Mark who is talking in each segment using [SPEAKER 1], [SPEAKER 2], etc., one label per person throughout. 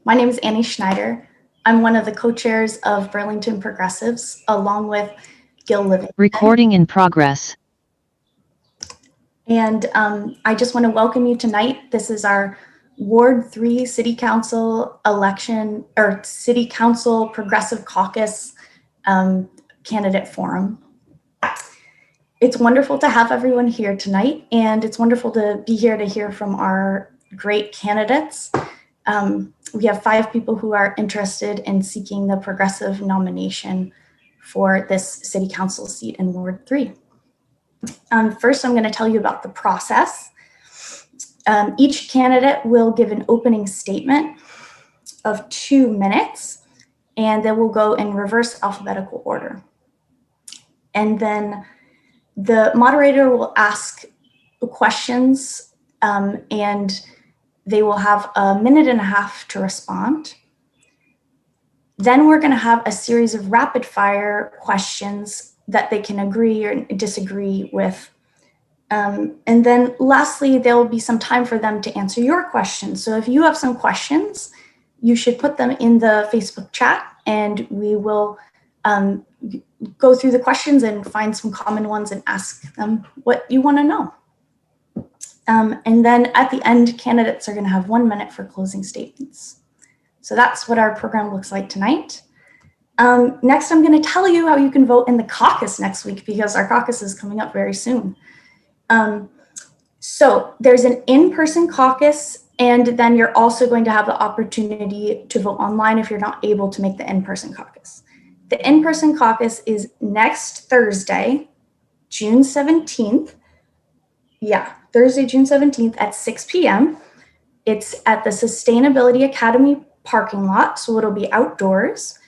[SPEAKER 1] My name is Annie Schneider. I'm one of the co-chairs of Burlington Progressives, along with Gil Livingston.
[SPEAKER 2] Recording in progress.
[SPEAKER 1] And I just want to welcome you tonight. This is our Ward 3 City Council election, or City Council Progressive Caucus candidate forum. It's wonderful to have everyone here tonight, and it's wonderful to be here to hear from our great candidates. We have 5 people who are interested in seeking the progressive nomination for this city council seat in Ward 3. First, I'm going to tell you about the process. Each candidate will give an opening statement of 2 minutes, and then we'll go in reverse alphabetical order. And then the moderator will ask questions, and they will have 1.5 minutes to respond. Then we're going to have a series of rapid fire questions that they can agree or disagree with. And then lastly, there will be some time for them to answer your questions. So if you have some questions, you should put them in the Facebook chat, and we will go through the questions and find some common ones and ask them what you want to know. And then at the end, candidates are going to have 1 minute for closing statements. So that's what our program looks like tonight. Next, I'm going to tell you how you can vote in the caucus next week, because our caucus is coming up very soon. So there's an in-person caucus, and then you're also going to have the opportunity to vote online if you're not able to make the in-person caucus. The in-person caucus is next Thursday, June 17th. Yeah, Thursday, June 17th at 6 p.m. It's at the Sustainability Academy parking lot, so it'll be outdoors.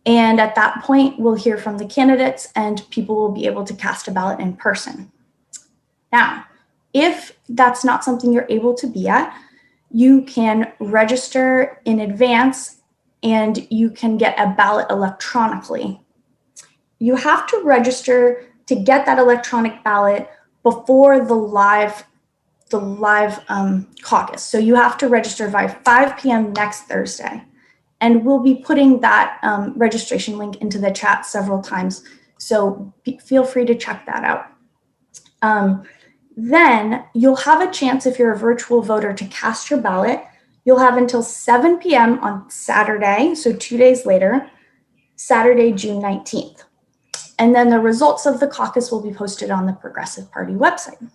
[SPEAKER 1] And at that point, we'll hear from the candidates, and people will be able to cast a ballot in person. Now, if that's not something you're able to be at, you can register in advance, and you can get a ballot electronically. You have to register to get that electronic ballot before the live caucus. So you have to register by 5 p.m. next Thursday. And we'll be putting that registration link into the chat several times. So feel free to check that out. Then you'll have a chance, if you're a virtual voter, to cast your ballot. You'll have until 7 p.m. on Saturday, so 2 days later, Saturday, June 19th. And then the results of the caucus will be posted on the Progressive Party website.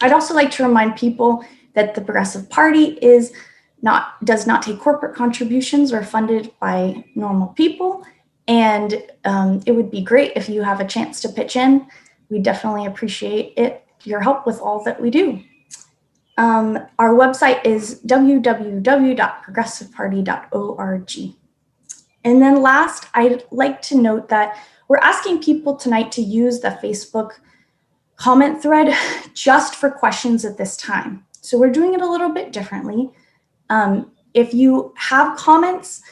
[SPEAKER 1] I'd also like to remind people that the Progressive Party does not take corporate contributions or funded by normal people. And it would be great if you have a chance to pitch in. We definitely appreciate your help with all that we do. Our website is www.progressiveparty.org. And then last, I'd like to note that we're asking people tonight to use the Facebook comment thread just for questions at this time. So we're doing it a little bit differently. If you have comments,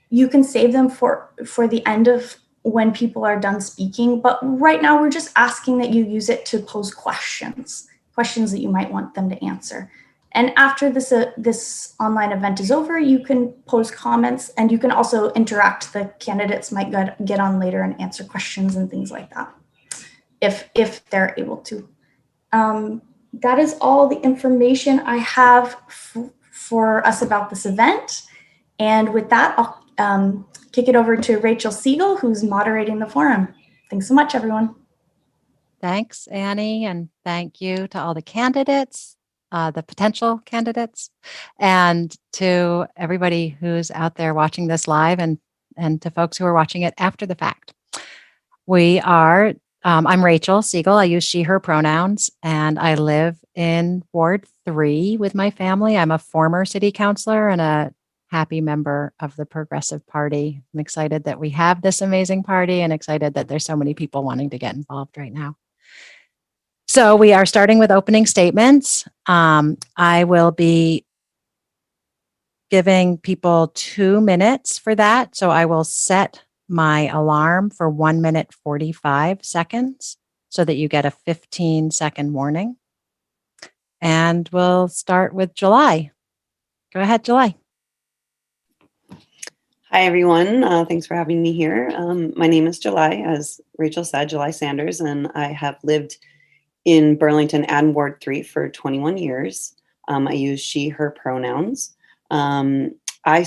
[SPEAKER 1] you can save them for the end of when people are done speaking. But right now, we're just asking that you use it to pose questions that you might want them to answer. And after this online event is over, you can pose comments, and you can also interact. The candidates might get on later and answer questions and things like that, if they're able to. That is all the information I have for us about this event. And with that, I'll kick it over to Rachel Siegel, who's moderating the forum. Thanks so much, everyone.
[SPEAKER 3] Thanks, Annie, and thank you to all the candidates, the potential candidates, and to everybody who's out there watching this live, and to folks who are watching it after the fact. I'm Rachel Siegel. I use she, her pronouns, and I live in Ward 3 with my family. I'm a former city councilor and a happy member of the Progressive Party. I'm excited that we have this amazing party, and excited that there's so many people wanting to get involved right now. So we are starting with opening statements. I will be giving people 2 minutes for that. So I will set my alarm for 1 minute 45 seconds so that you get a 15-second warning. And we'll start with July. Go ahead, July.
[SPEAKER 2] Hi, everyone. Thanks for having me here. My name is July, as Rachel said, July Sanders, and I have lived in Burlington and Ward 3 for 21 years. I use she, her pronouns. Um, I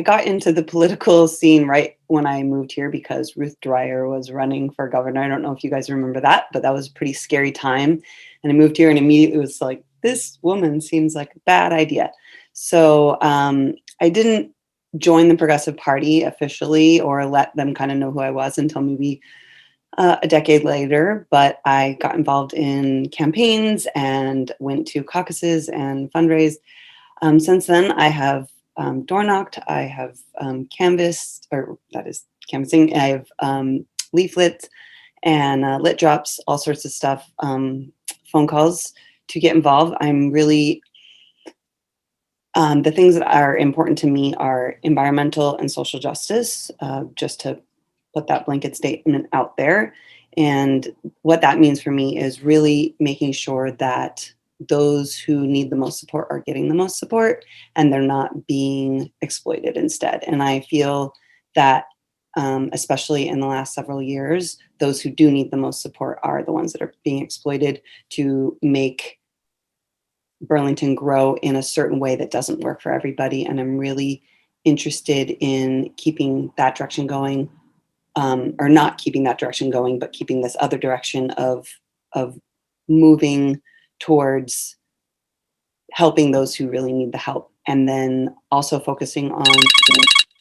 [SPEAKER 2] got into the political scene right when I moved here because Ruth Dwyer was running for governor. I don't know if you guys remember that, but that was a pretty scary time. And I moved here and immediately was like, this woman seems like a bad idea. So I didn't join the Progressive Party officially or let them kind of know who I was until maybe a decade later, but I got involved in campaigns and went to caucuses and fundraised. Since then, I have door knocked, I have canvassed, or that is canvassing, I have leaflets and lit drops, all sorts of stuff, phone calls to get involved. I'm really the things that are important to me are environmental and social justice, just to put that blanket statement out there. And what that means for me is really making sure that those who need the most support are getting the most support and they're not being exploited instead. And I feel that, especially in the last several years, those who do need the most support are the ones that are being exploited to make Burlington grow in a certain way that doesn't work for everybody. And I'm really interested in keeping that direction going, or not keeping that direction going, but keeping this other direction of moving towards helping those who really need the help. And then also focusing on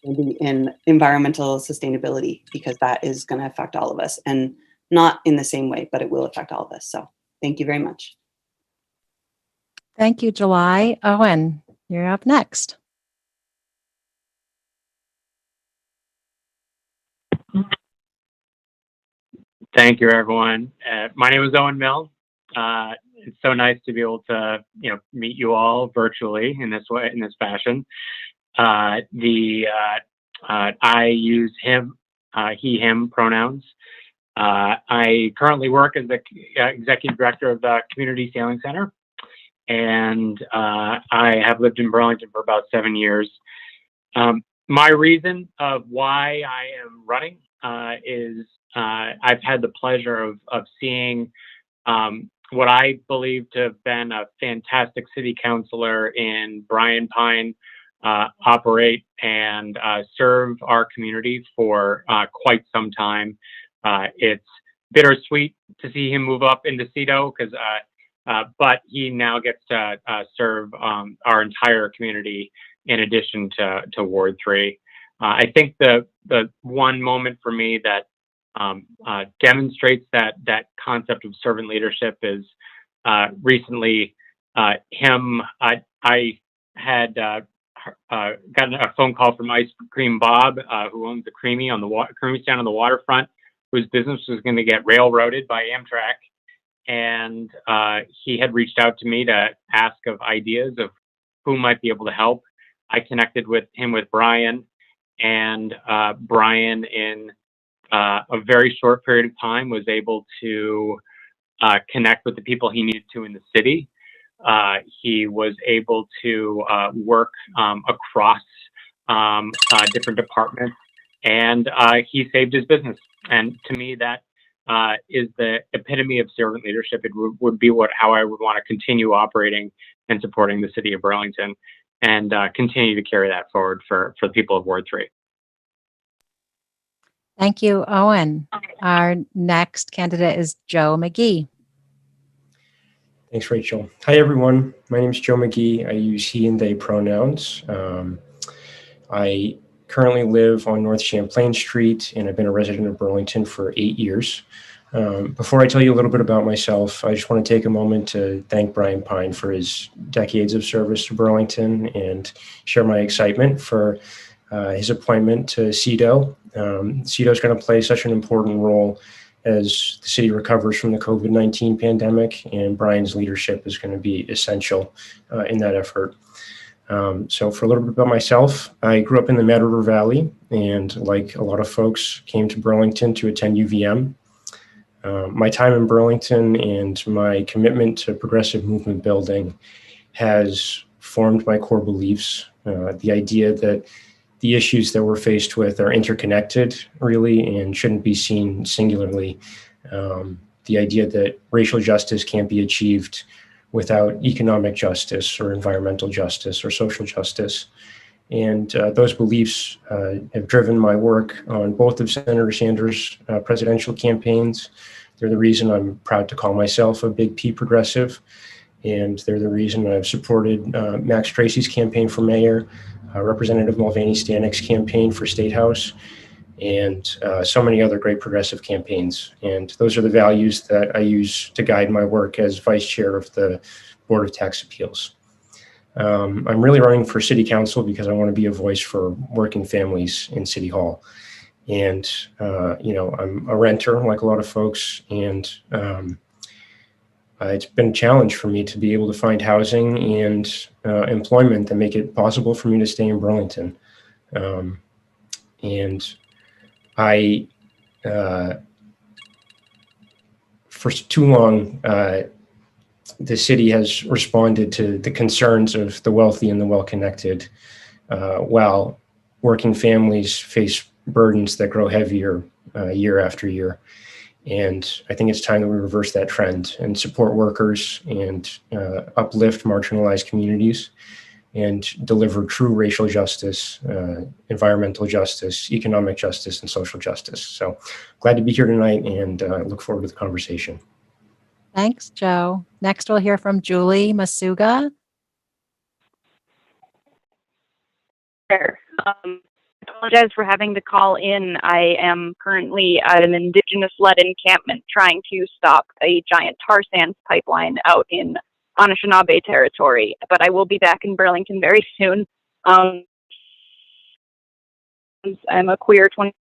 [SPEAKER 2] in environmental sustainability, because that is going to affect all of us, and not in the same way, but it will affect all of us. So thank you very much.
[SPEAKER 3] Thank you, July. Owen, you're up next.
[SPEAKER 4] Thank you, everyone. My name is Owen Mills. It's so nice to be able to, meet you all virtually in this way, in this fashion. I use him, he, him pronouns. I currently work as the executive director of the Community Sailing Center, and I have lived in Burlington for about 7 years. My reason of why I am running is I've had the pleasure of seeing what I believe to have been a fantastic city councilor in Brian Pine operate and serve our community for quite some time. It's bittersweet to see him move up into CEDO, but he now gets to serve our entire community in addition to Ward 3. I think the one moment for me that demonstrates that concept of servant leadership is recently him. I had gotten a phone call from Ice Cream Bob, who owns the Creamy stand on the waterfront, whose business was going to get railroaded by Amtrak, and he had reached out to me to ask of ideas of who might be able to help. I connected with him with Brian, and Brian in a very short period of time was able to connect with the people he needed to in the city. He was able to work across different departments, and he saved his business. And to me, that is the epitome of servant leadership. It would be how I would want to continue operating and supporting the city of Burlington, and continue to carry that forward for the people of Ward 3.
[SPEAKER 3] Thank you, Owen. Our next candidate is Joe McGee.
[SPEAKER 5] Thanks, Rachel. Hi, everyone. My name is Joe McGee. I use he and they pronouns. I currently live on North Champlain Street, and I've been a resident of Burlington for 8 years. Before I tell you a little bit about myself, I just want to take a moment to thank Brian Pine for his decades of service to Burlington and share my excitement for his appointment to CEDO. CEDO is going to play such an important role as the city recovers from the COVID-19 pandemic, and Brian's leadership is going to be essential in that effort. So for a little bit about myself, I grew up in the Mad River Valley, and like a lot of folks, came to Burlington to attend UVM. My time in Burlington and my commitment to progressive movement building has formed my core beliefs. The idea that the issues that we're faced with are interconnected, really, and shouldn't be seen singularly. The idea that racial justice can't be achieved without economic justice or environmental justice or social justice. And those beliefs have driven my work on both of Senator Sanders' presidential campaigns. They're the reason I'm proud to call myself a big P progressive. And they're the reason I've supported Max Tracy's campaign for mayor, Representative Mulvaney Stanik's campaign for State House, and so many other great progressive campaigns. And those are the values that I use to guide my work as vice chair of the Board of Tax Appeals. I'm really running for city council because I want to be a voice for working families in City Hall. And, I'm a renter like a lot of folks, and it's been a challenge for me to be able to find housing and employment that make it possible for me to stay in Burlington. And I, for too long, the city has responded to the concerns of the wealthy and the well-connected, while working families face burdens that grow heavier year after year. And I think it's time that we reverse that trend and support workers and uplift marginalized communities and deliver true racial justice, environmental justice, economic justice, and social justice. So glad to be here tonight, and look forward to the conversation.
[SPEAKER 3] Thanks, Joe. Next, we'll hear from Julie Masuga.
[SPEAKER 6] Sure. I apologize for having to call in. I am currently at an Indigenous-led encampment trying to stop a giant tar sands pipeline out in Anishinaabe territory, but I will be back in Burlington very soon. I'm a queer 20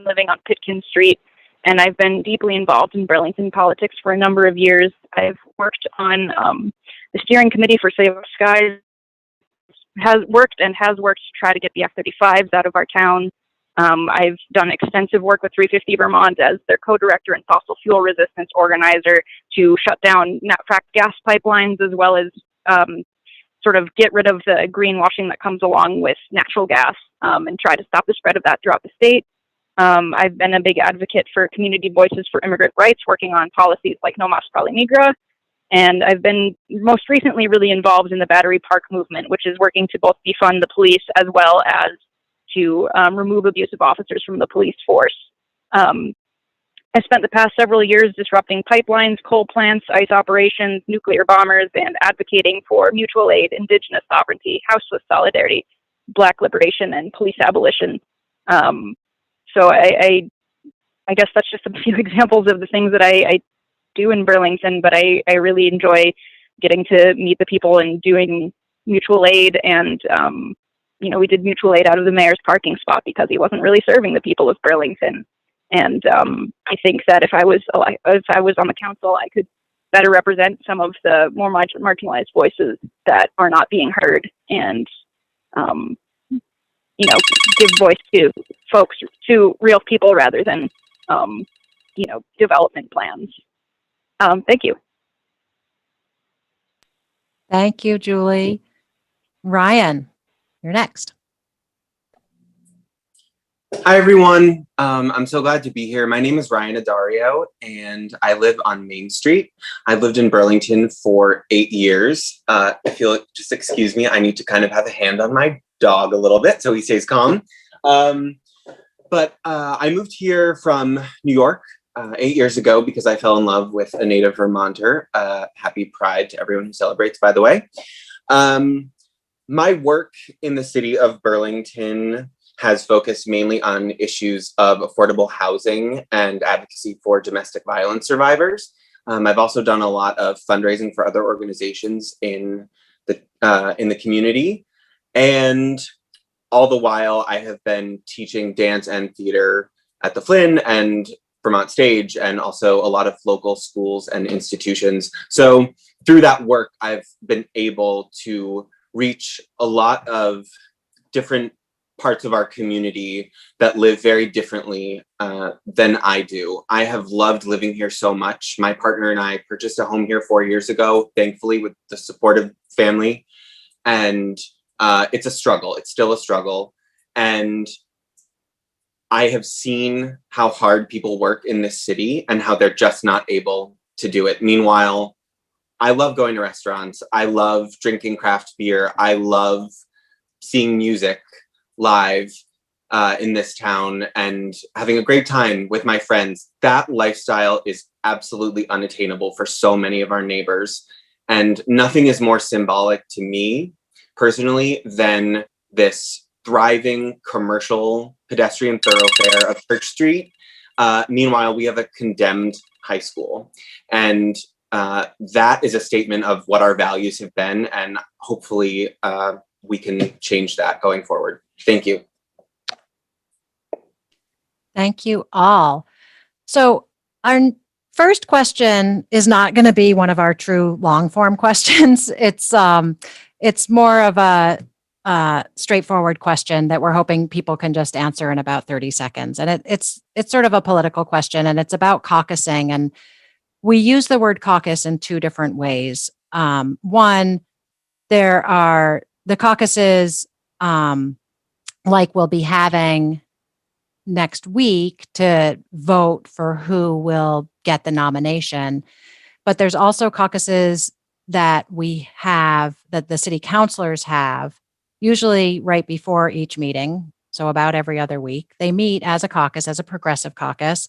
[SPEAKER 6] living on Pitkin Street, and I've been deeply involved in Burlington politics for a number of years. I've worked on the steering committee for Save Our Skies, has worked to try to get the F-35s out of our town. I've done extensive work with 350 Vermont as their co-director and fossil fuel resistance organizer to shut down fracked gas pipelines, as well as sort of get rid of the greenwashing that comes along with natural gas, and try to stop the spread of that throughout the state. I've been a big advocate for community voices for immigrant rights, working on policies like No Mas Prole Migra. And I've been most recently really involved in the Battery Park movement, which is working to both defund the police as well as to remove abusive officers from the police force. I spent the past several years disrupting pipelines, coal plants, ICE operations, nuclear bombers, and advocating for mutual aid, Indigenous sovereignty, houseless solidarity, Black liberation, and police abolition. So I guess that's just a few examples of the things that I do in Burlington, but I really enjoy getting to meet the people and doing mutual aid. And, we did mutual aid out of the mayor's parking spot because he wasn't really serving the people of Burlington. And I think that if I was on the council, I could better represent some of the more marginalized voices that are not being heard, and give voice to folks, to real people, rather than development plans. Thank you.
[SPEAKER 3] Thank you, Julie. Ryan, you're next.
[SPEAKER 7] Hi, everyone. I'm so glad to be here. My name is Ryan Adario, and I live on Main Street. I've lived in Burlington for 8 years. I feel like, just excuse me, I need to kind of have a hand on my dog a little bit so he stays calm. But I moved here from New York 8 years ago because I fell in love with a native Vermonter. Happy Pride to everyone who celebrates, by the way. My work in the city of Burlington has focused mainly on issues of affordable housing and advocacy for domestic violence survivors. I've also done a lot of fundraising for other organizations in the community. And all the while, I have been teaching dance and theater at the Flynn and Vermont Stage, and also a lot of local schools and institutions. So through that work, I've been able to reach a lot of different parts of our community that live very differently than I do. I have loved living here so much. My partner and I purchased a home here 4 years ago, thankfully with the support of family. And it's a struggle. It's still a struggle. And I have seen how hard people work in this city and how they're just not able to do it. Meanwhile, I love going to restaurants. I love drinking craft beer. I love seeing music live in this town and having a great time with my friends. That lifestyle is absolutely unattainable for so many of our neighbors. And nothing is more symbolic to me personally than this thriving commercial pedestrian thoroughfare of Church Street. Meanwhile, we have a condemned high school. And that is a statement of what our values have been. And hopefully we can change that going forward. Thank you.
[SPEAKER 3] Thank you all. So our first question is not going to be one of our true long form questions. It's more of a straightforward question that we're hoping people can just answer in about 30 seconds. And it's sort of a political question, and it's about caucusing. And we use the word caucus in two different ways. One, there are the caucuses like we'll be having next week to vote for who will get the nomination. But there's also caucuses that we have, that the city councilors have, usually right before each meeting. So about every other week, they meet as a caucus, as a progressive caucus,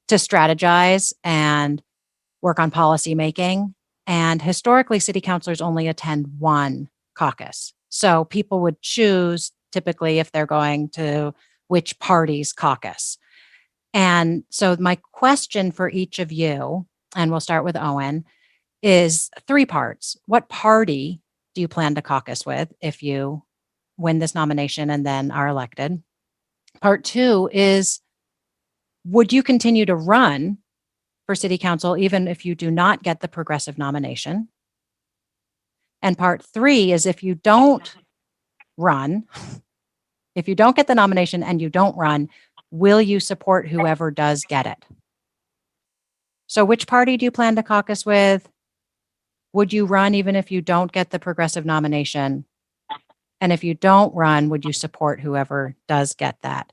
[SPEAKER 3] to strategize and work on policy making. And historically, city councilors only attend one caucus. So people would choose typically if they're going to which party's caucus. And so my question for each of you, and we'll start with Owen, is three parts. What party do you plan to caucus with if you win this nomination and then are elected? Part two is, would you continue to run for city council even if you do not get the progressive nomination? And part three is, if you don't run, if you don't get the nomination and you don't run, will you support whoever does get it? So which party do you plan to caucus with? Would you run even if you don't get the progressive nomination? And if you don't run, would you support whoever does get that?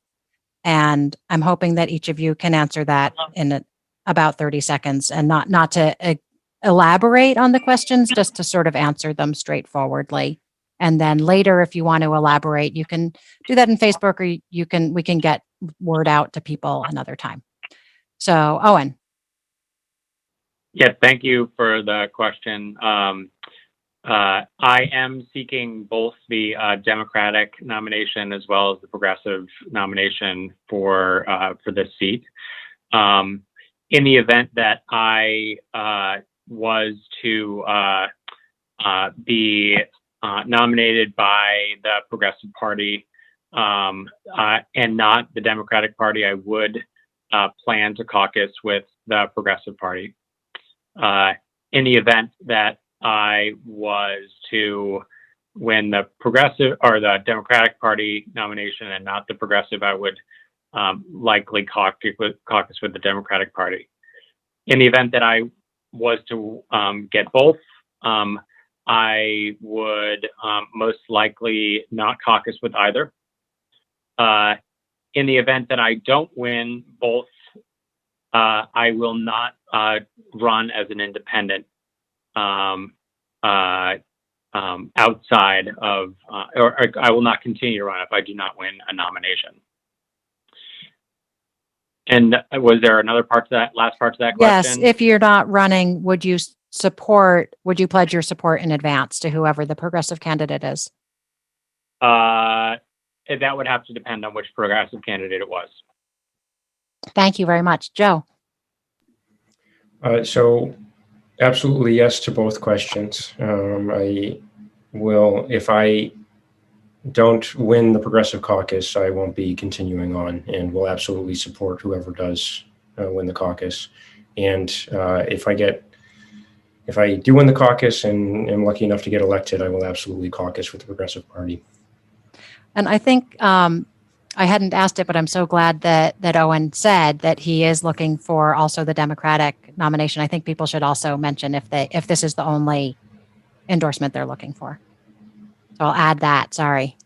[SPEAKER 3] And I'm hoping that each of you can answer that in about 30 seconds, and not to elaborate on the questions, just to sort of answer them straightforwardly. And then later, if you want to elaborate, you can do that in Facebook, or we can get word out to people another time. So, Owen.
[SPEAKER 4] Yes, thank you for the question. I am seeking both the Democratic nomination as well as the progressive nomination for this seat. In the event that I was to be nominated by the Progressive Party and not the Democratic Party, I would plan to caucus with the Progressive Party. In the event that I was to win the Progressive or the Democratic Party nomination and not the Progressive, I would likely caucus with the Democratic Party. In the event that I was to get both, I would most likely not caucus with either. In the event that I don't win both, I will not run as an independent outside of, or I will not continue to run if I do not win a nomination. And was there another part to that, last part to that question?
[SPEAKER 3] Yes, if you're not running, would you pledge your support in advance to whoever the progressive candidate is?
[SPEAKER 4] That would have to depend on which progressive candidate it was.
[SPEAKER 3] Thank you very much. Joe.
[SPEAKER 5] So absolutely yes to both questions. I will, if I don't win the Progressive Caucus, I won't be continuing on, and will absolutely support whoever does win the caucus. And if I do win the caucus and am lucky enough to get elected, I will absolutely caucus with the Progressive Party.
[SPEAKER 3] And I think I hadn't asked it, but I'm so glad that Owen said that he is looking for also the Democratic nomination. I think people should also mention if this is the only endorsement they're looking for. So I'll add that. Sorry.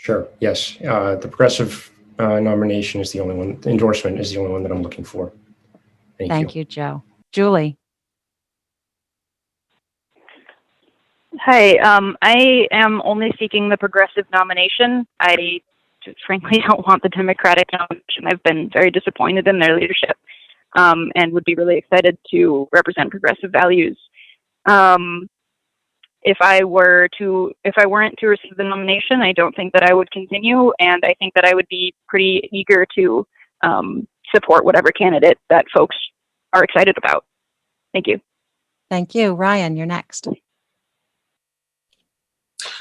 [SPEAKER 5] Sure. Yes. The progressive nomination is the only one. The endorsement is the only one that I'm looking for.
[SPEAKER 3] Thank you, Joe. Julie.
[SPEAKER 6] Hi, I am only seeking the progressive nomination. I just frankly don't want the Democratic nomination. I've been very disappointed in their leadership, and would be really excited to represent progressive values. If I weren't to receive the nomination, I don't think that I would continue, and I think that I would be pretty eager to support whatever candidate that folks are excited about. Thank you.
[SPEAKER 3] Thank you. Ryan, you're next.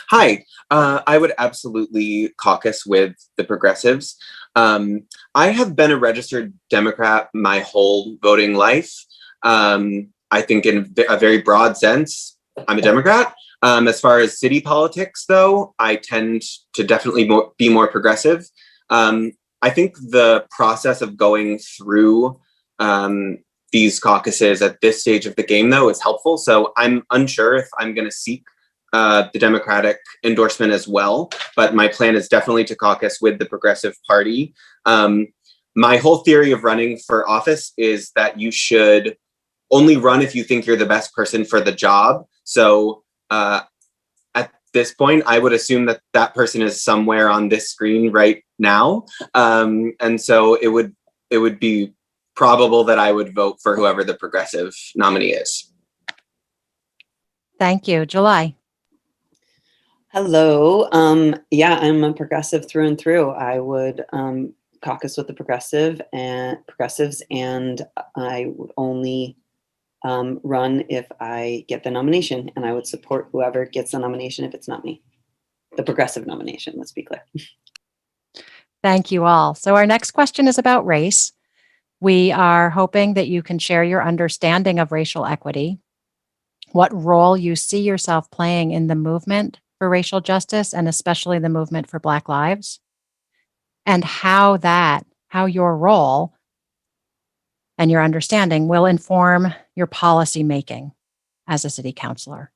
[SPEAKER 7] Hi, I would absolutely caucus with the progressives. I have been a registered Democrat my whole voting life. I think in a very broad sense, I'm a Democrat. As far as city politics, though, I tend to definitely be more progressive. I think the process of going through these caucuses at this stage of the game, though, is helpful. So I'm unsure if I'm going to seek the Democratic endorsement as well, but my plan is definitely to caucus with the Progressive Party. My whole theory of running for office is that you should only run if you think you're the best person for the job. So at this point, I would assume that that person is somewhere on this screen right now. And so it would be probable that I would vote for whoever the progressive nominee is.
[SPEAKER 3] Thank you. July.
[SPEAKER 2] Hello. Yeah, I'm a progressive through and through. I would caucus with the progressives, and I would only run if I get the nomination, and I would support whoever gets the nomination if it's not me. The progressive nomination, let's be clear.
[SPEAKER 3] Thank you all. So our next question is about race. We are hoping that you can share your understanding of racial equity, what role you see yourself playing in the movement for racial justice, and especially the movement for Black lives, and how your role and your understanding will inform your policy making as a city councilor.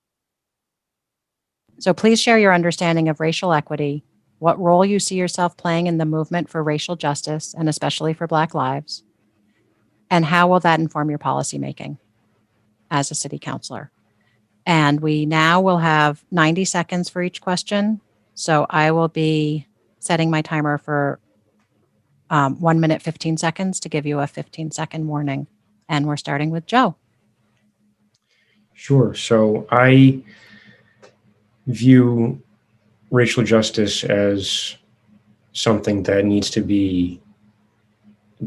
[SPEAKER 3] So please share your understanding of racial equity, what role you see yourself playing in the movement for racial justice, and especially for Black lives, and how will that inform your policy making as a city councilor. And we now will have 90 seconds for each question. So I will be setting my timer for 1 minute, 15 seconds to give you a 15-second warning. And we're starting with Joe.
[SPEAKER 5] Sure. So I view racial justice as something that needs to be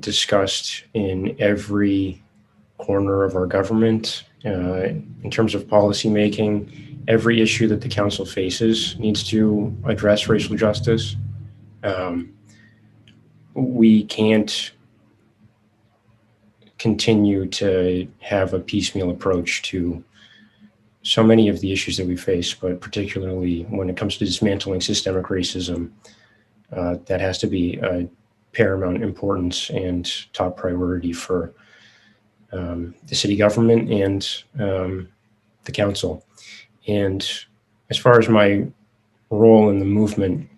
[SPEAKER 5] discussed in every corner of our government. In terms of policy making, every issue that the council faces needs to address racial justice. We can't continue to have a piecemeal approach to so many of the issues that we face, but particularly when it comes to dismantling systemic racism, that has to be a paramount importance and top priority for the city government and the council. And as far as my role in the movement,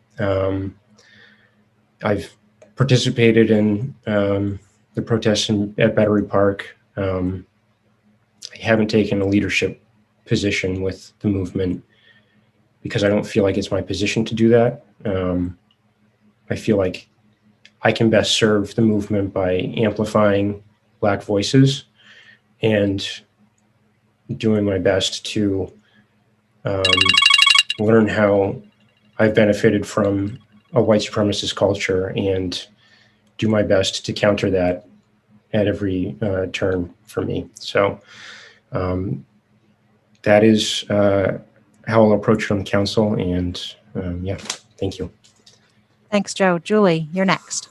[SPEAKER 5] I've participated in the protests at Battery Park. I haven't taken a leadership position with the movement because I don't feel like it's my position to do that. I feel like I can best serve the movement by amplifying Black voices and doing my best to learn how I've benefited from a white supremacist culture and do my best to counter that at every turn for me. So that is how I'll approach it on the council. And yeah, thank you.
[SPEAKER 3] Thanks, Joe. Julie, you're next.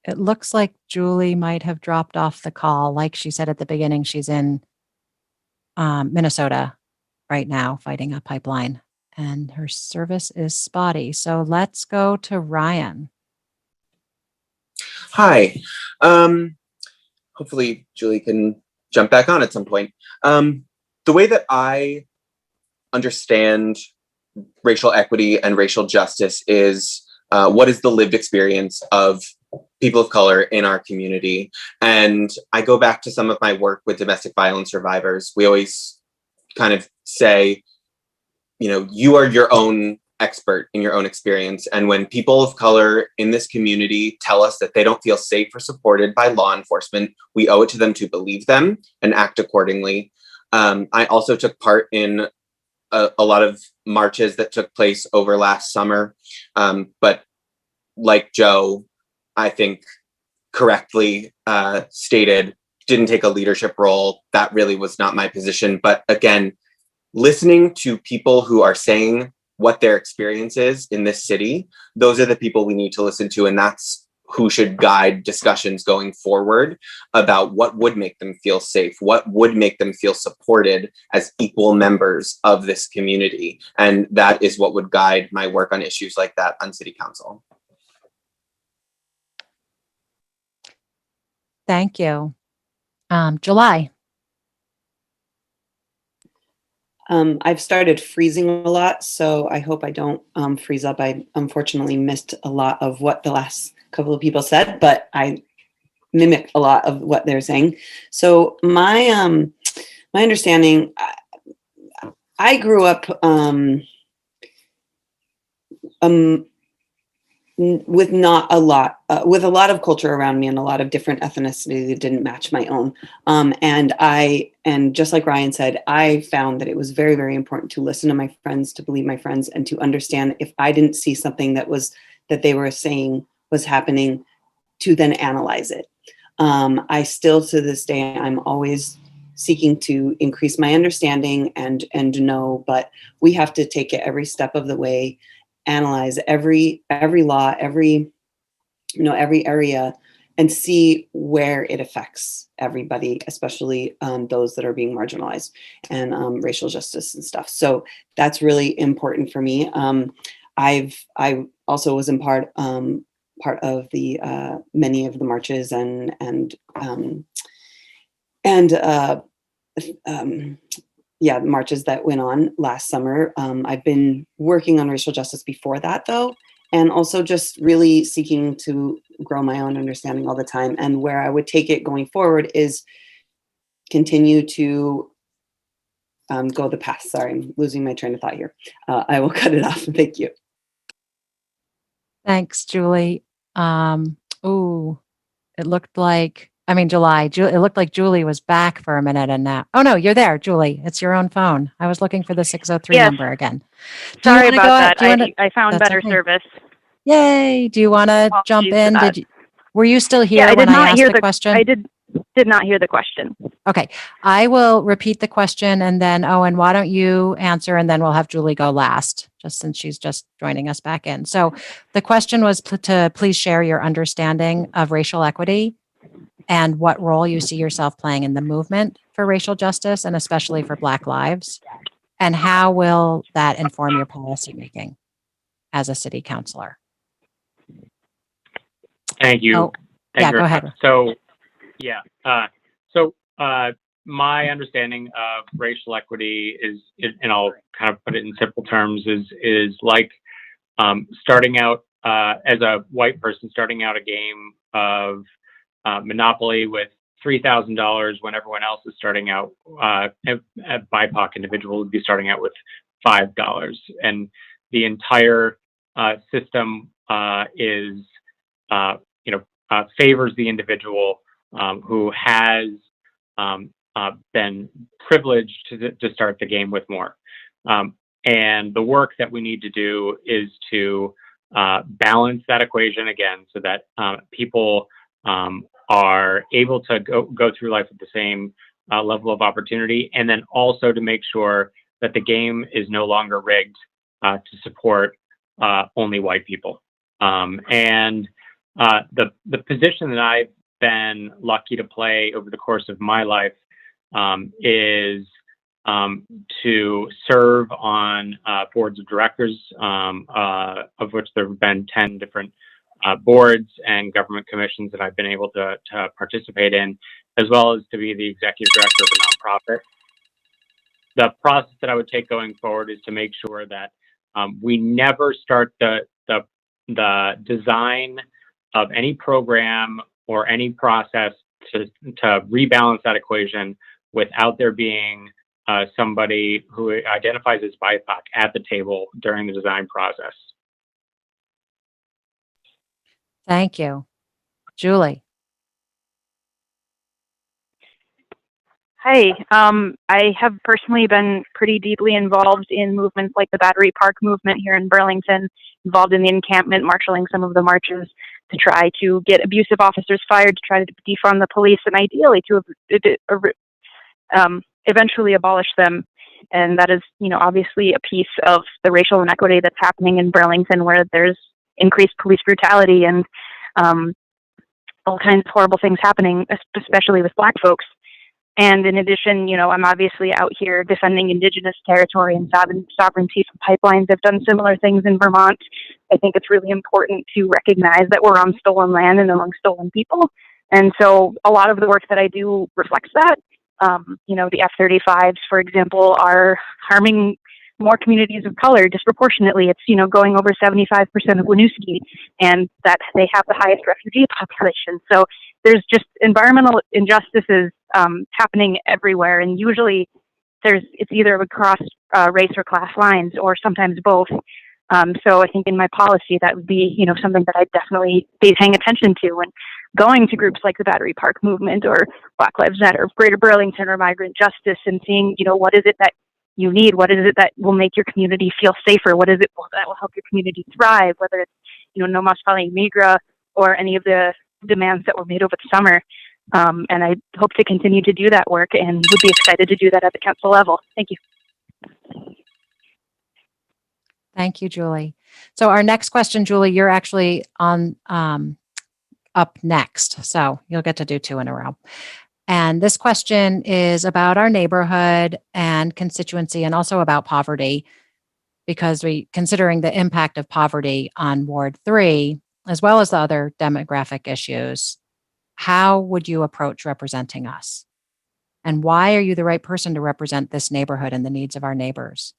[SPEAKER 3] It looks like Julie might have dropped off the call. Like she said at the beginning, she's in Minnesota right now fighting a pipeline, and her service is spotty. So let's go to Ryan.
[SPEAKER 7] Hi. Hopefully Julie can jump back on at some point. The way that I understand racial equity and racial justice is what is the lived experience of people of color in our community. And I go back to some of my work with domestic violence survivors. We always kind of say, you know, you are your own expert in your own experience. And when people of color in this community tell us that they don't feel safe or supported by law enforcement, we owe it to them to believe them and act accordingly. I also took part in a lot of marches that took place over last summer. But like Joe, I think correctly stated, didn't take a leadership role. That really was not my position. But again, listening to people who are saying what their experience is in this city, those are the people we need to listen to. And that's who should guide discussions going forward about what would make them feel safe, what would make them feel supported as equal members of this community. And that is what would guide my work on issues like that on City Council.
[SPEAKER 3] Thank you. July.
[SPEAKER 2] I've started freezing a lot, so I hope I don't freeze up. I unfortunately missed a lot of what the last couple of people said, but I mimic a lot of what they're saying. So my my understanding, I grew up with not a lot, with a lot of culture around me and a lot of different ethnicity that didn't match my own. And just like Ryan said, I found that it was very, very important to listen to my friends, to believe my friends, and to understand if I didn't see something that they were saying was happening, to then analyze it. I still, to this day, I'm always seeking to increase my understanding and know, but we have to take it every step of the way, analyze every law, every area, and see where it affects everybody, especially those that are being marginalized, and racial justice and stuff. So that's really important for me. I also was in part of the many of the marches the marches that went on last summer. I've been working on racial justice before that, though, and also just really seeking to grow my own understanding all the time. And where I would take it going forward is continue to go the path. Sorry, I'm losing my train of thought here. I will cut it off. Thank you.
[SPEAKER 3] Thanks, Julie. It looked like, July. It looked like Julie was back for a minute and now. Oh no, you're there, Julie. It's your own phone. I was looking for the 603 number again.
[SPEAKER 6] Sorry about that. I found better service.
[SPEAKER 3] Yay. Do you want to jump in? Were you still here when I asked the question?
[SPEAKER 6] I did not hear the question.
[SPEAKER 3] Okay. I will repeat the question, and then Owen, why don't you answer, and then we'll have Julie go last, just since she's just joining us back in. So the question was to please share your understanding of racial equity and what role you see yourself playing in the movement for racial justice, and especially for Black lives, and how will that inform your policymaking as a city councilor?
[SPEAKER 4] Thank you.
[SPEAKER 3] Go ahead.
[SPEAKER 4] So, my understanding of racial equity is, and I'll kind of put it in simple terms, is like starting out as a white person, starting out a game of Monopoly with $3,000 when everyone else is starting out, a BIPOC individual would be starting out with $5. And the entire system favors the individual who has been privileged to start the game with more. And the work that we need to do is to balance that equation again, so that people are able to go through life with the same level of opportunity, and then also to make sure that the game is no longer rigged to support only white people. And the position that I've been lucky to play over the course of my life is to serve on boards of directors, of which there have been 10 different boards and government commissions that I've been able to participate in, as well as to be the executive director of a nonprofit. The process that I would take going forward is to make sure that we never start the design of any program or any process to rebalance that equation without there being somebody who identifies as BIPOC at the table during the design process.
[SPEAKER 3] Thank you. Julie.
[SPEAKER 6] Hi, I have personally been pretty deeply involved in movements like the Battery Park movement here in Burlington, involved in the encampment, marshaling some of the marches to try to get abusive officers fired, to try to defund the police, and ideally to eventually abolish them. And that is, obviously a piece of the racial inequity that's happening in Burlington, where there's increased police brutality and all kinds of horrible things happening, especially with Black folks. And in addition, I'm obviously out here defending Indigenous territory and sovereignty from pipelines. I've done similar things in Vermont. I think it's really important to recognize that we're on stolen land and among stolen people. And so a lot of the work that I do reflects that. The F-35s, for example, are harming more communities of color disproportionately. It's, going over 75% of Winooski, and that they have the highest refugee population. So there's just environmental injustices happening everywhere, and usually it's either across race or class lines, or sometimes both. So I think in my policy that would be, something that I'd definitely be paying attention to, and going to groups like the Battery Park movement or Black Lives Matter, Greater Burlington, or Migrant Justice, and seeing, what is it that you need? What is it that will make your community feel safer? What is it that will help your community thrive? Whether it's, no mas fala migra or any of the demands that were made over the summer. And I hope to continue to do that work, and would be excited to do that at the council level. Thank you.
[SPEAKER 3] Thank you, Julie. So our next question, Julie, you're actually on up next. So you'll get to do 2 in a row. And this question is about our neighborhood and constituency, and also about poverty, because considering the impact of poverty on Ward 3, as well as the other demographic issues, how would you approach representing us? And why are you the right person to represent this neighborhood and the needs of our neighbors?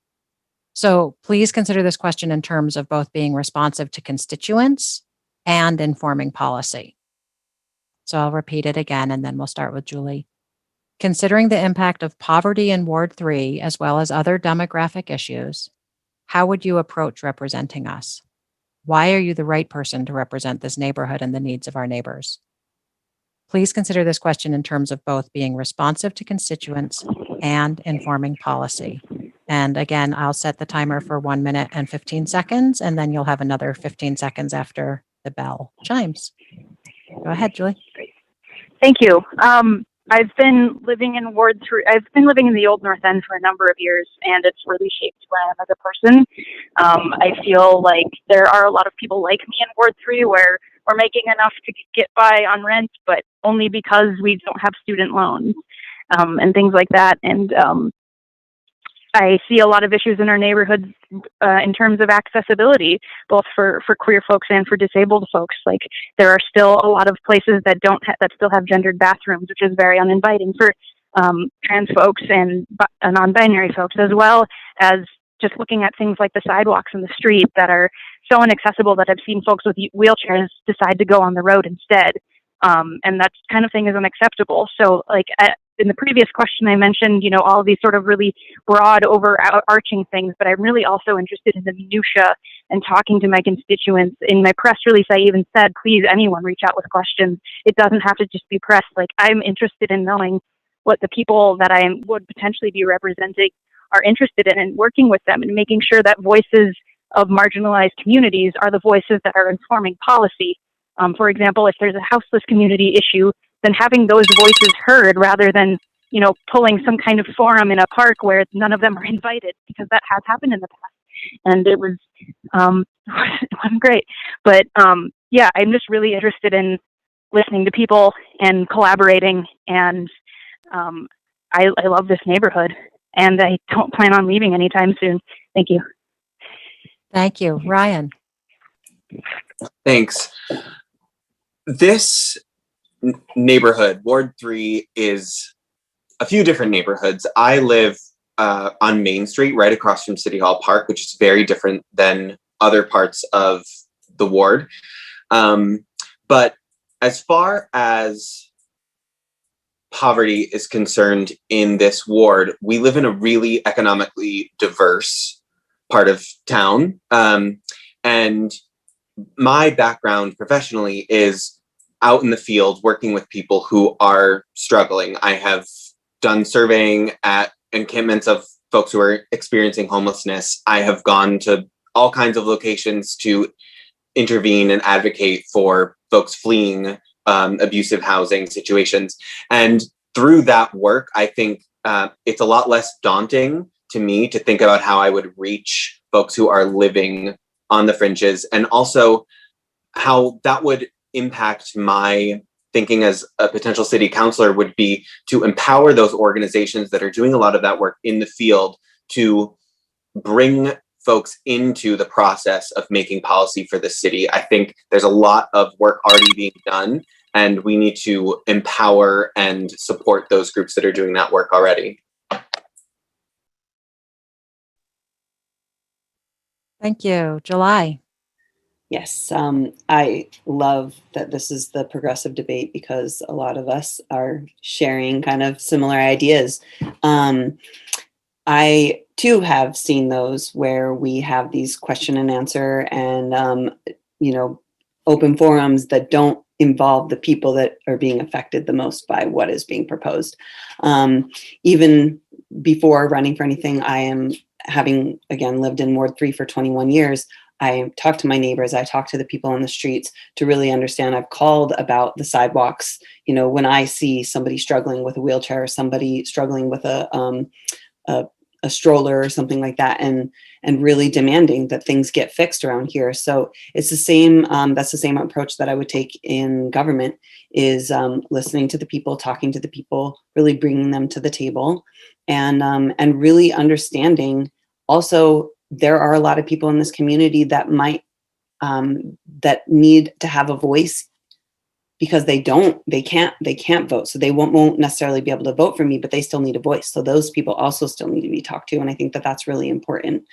[SPEAKER 3] So please consider this question in terms of both being responsive to constituents and informing policy. So I'll repeat it again, and then we'll start with Julie. Considering the impact of poverty in Ward 3, as well as other demographic issues, how would you approach representing us? Why are you the right person to represent this neighborhood and the needs of our neighbors? Please consider this question in terms of both being responsive to constituents and informing policy. And again, I'll set the timer for 1 minute and 15 seconds, and then you'll have another 15 seconds after the bell chimes. Go ahead, Julie.
[SPEAKER 6] Thank you. I've been living in Ward 3. I've been living in the Old North End for a number of years, and it's really shaped who I am as a person. I feel like there are a lot of people like me in Ward 3, where we're making enough to get by on rent, but only because we don't have student loans and things like that. And I see a lot of issues in our neighborhood in terms of accessibility, both for queer folks and for disabled folks. Like, there are still a lot of places that that still have gendered bathrooms, which is very uninviting for trans folks and non-binary folks, as well as just looking at things like the sidewalks in the street that are so inaccessible that I've seen folks with wheelchairs decide to go on the road instead. And that kind of thing is unacceptable. So, like, in the previous question, I mentioned, all of these sort of really broad, overarching things, but I'm really also interested in the minutia and talking to my constituents. In my press release, I even said, please, anyone reach out with questions. It doesn't have to just be press. Like, I'm interested in knowing what the people that I would potentially be representing are interested in, and working with them and making sure that voices of marginalized communities are the voices that are informing policy. For example, if there's a houseless community issue, then having those voices heard rather than, pulling some kind of forum in a park where none of them are invited, because that has happened in the past. And it was, it wasn't great. But yeah, I'm just really interested in listening to people and collaborating. And I love this neighborhood, and I don't plan on leaving anytime soon. Thank you.
[SPEAKER 3] Thank you. Ryan.
[SPEAKER 7] Thanks. This neighborhood, Ward 3, is a few different neighborhoods. I live on Main Street, right across from City Hall Park, which is very different than other parts of the ward. But as far as poverty is concerned in this ward, we live in a really economically diverse part of town. And my background professionally is out in the field working with people who are struggling. I have done surveying at encampments of folks who are experiencing homelessness. I have gone to all kinds of locations to intervene and advocate for folks fleeing abusive housing situations. And through that work, I think it's a lot less daunting to me to think about how I would reach folks who are living on the fringes, and also how that would impact my thinking as a potential city councilor would be to empower those organizations that are doing a lot of that work in the field to bring folks into the process of making policy for the city. I think there's a lot of work already being done, and we need to empower and support those groups that are doing that work already.
[SPEAKER 3] Thank you. July.
[SPEAKER 2] Yes, I love that this is the progressive debate because a lot of us are sharing kind of similar ideas. I too have seen those where we have these question and answer and, open forums that don't involve the people that are being affected the most by what is being proposed. Even before running for anything, I am having, again, lived in Ward 3 for 21 years. I talk to my neighbors, I talk to the people on the streets to really understand. I've called about the sidewalks. When I see somebody struggling with a wheelchair or somebody struggling with a stroller or something like that, and really demanding that things get fixed around here. So it's the same, that's the same approach that I would take in government, is listening to the people, talking to the people, really bringing them to the table, and really understanding. Also, there are a lot of people in this community that might that need to have a voice because they can't vote. So they won't necessarily be able to vote for me, but they still need a voice. So those people also still need to be talked to. And I think that that's really important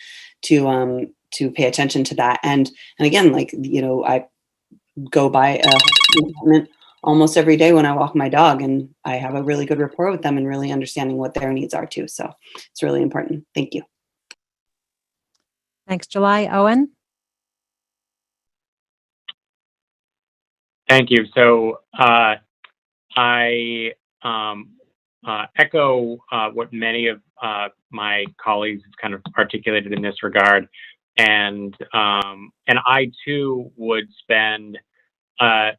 [SPEAKER 2] to pay attention to that. And again, I go by a apartment almost every day when I walk my dog, and I have a really good rapport with them and really understanding what their needs are too. So it's really important. Thank you.
[SPEAKER 3] Thanks, July. Owen?
[SPEAKER 4] Thank you. So I echo what many of my colleagues have kind of articulated in this regard, and I too would spend a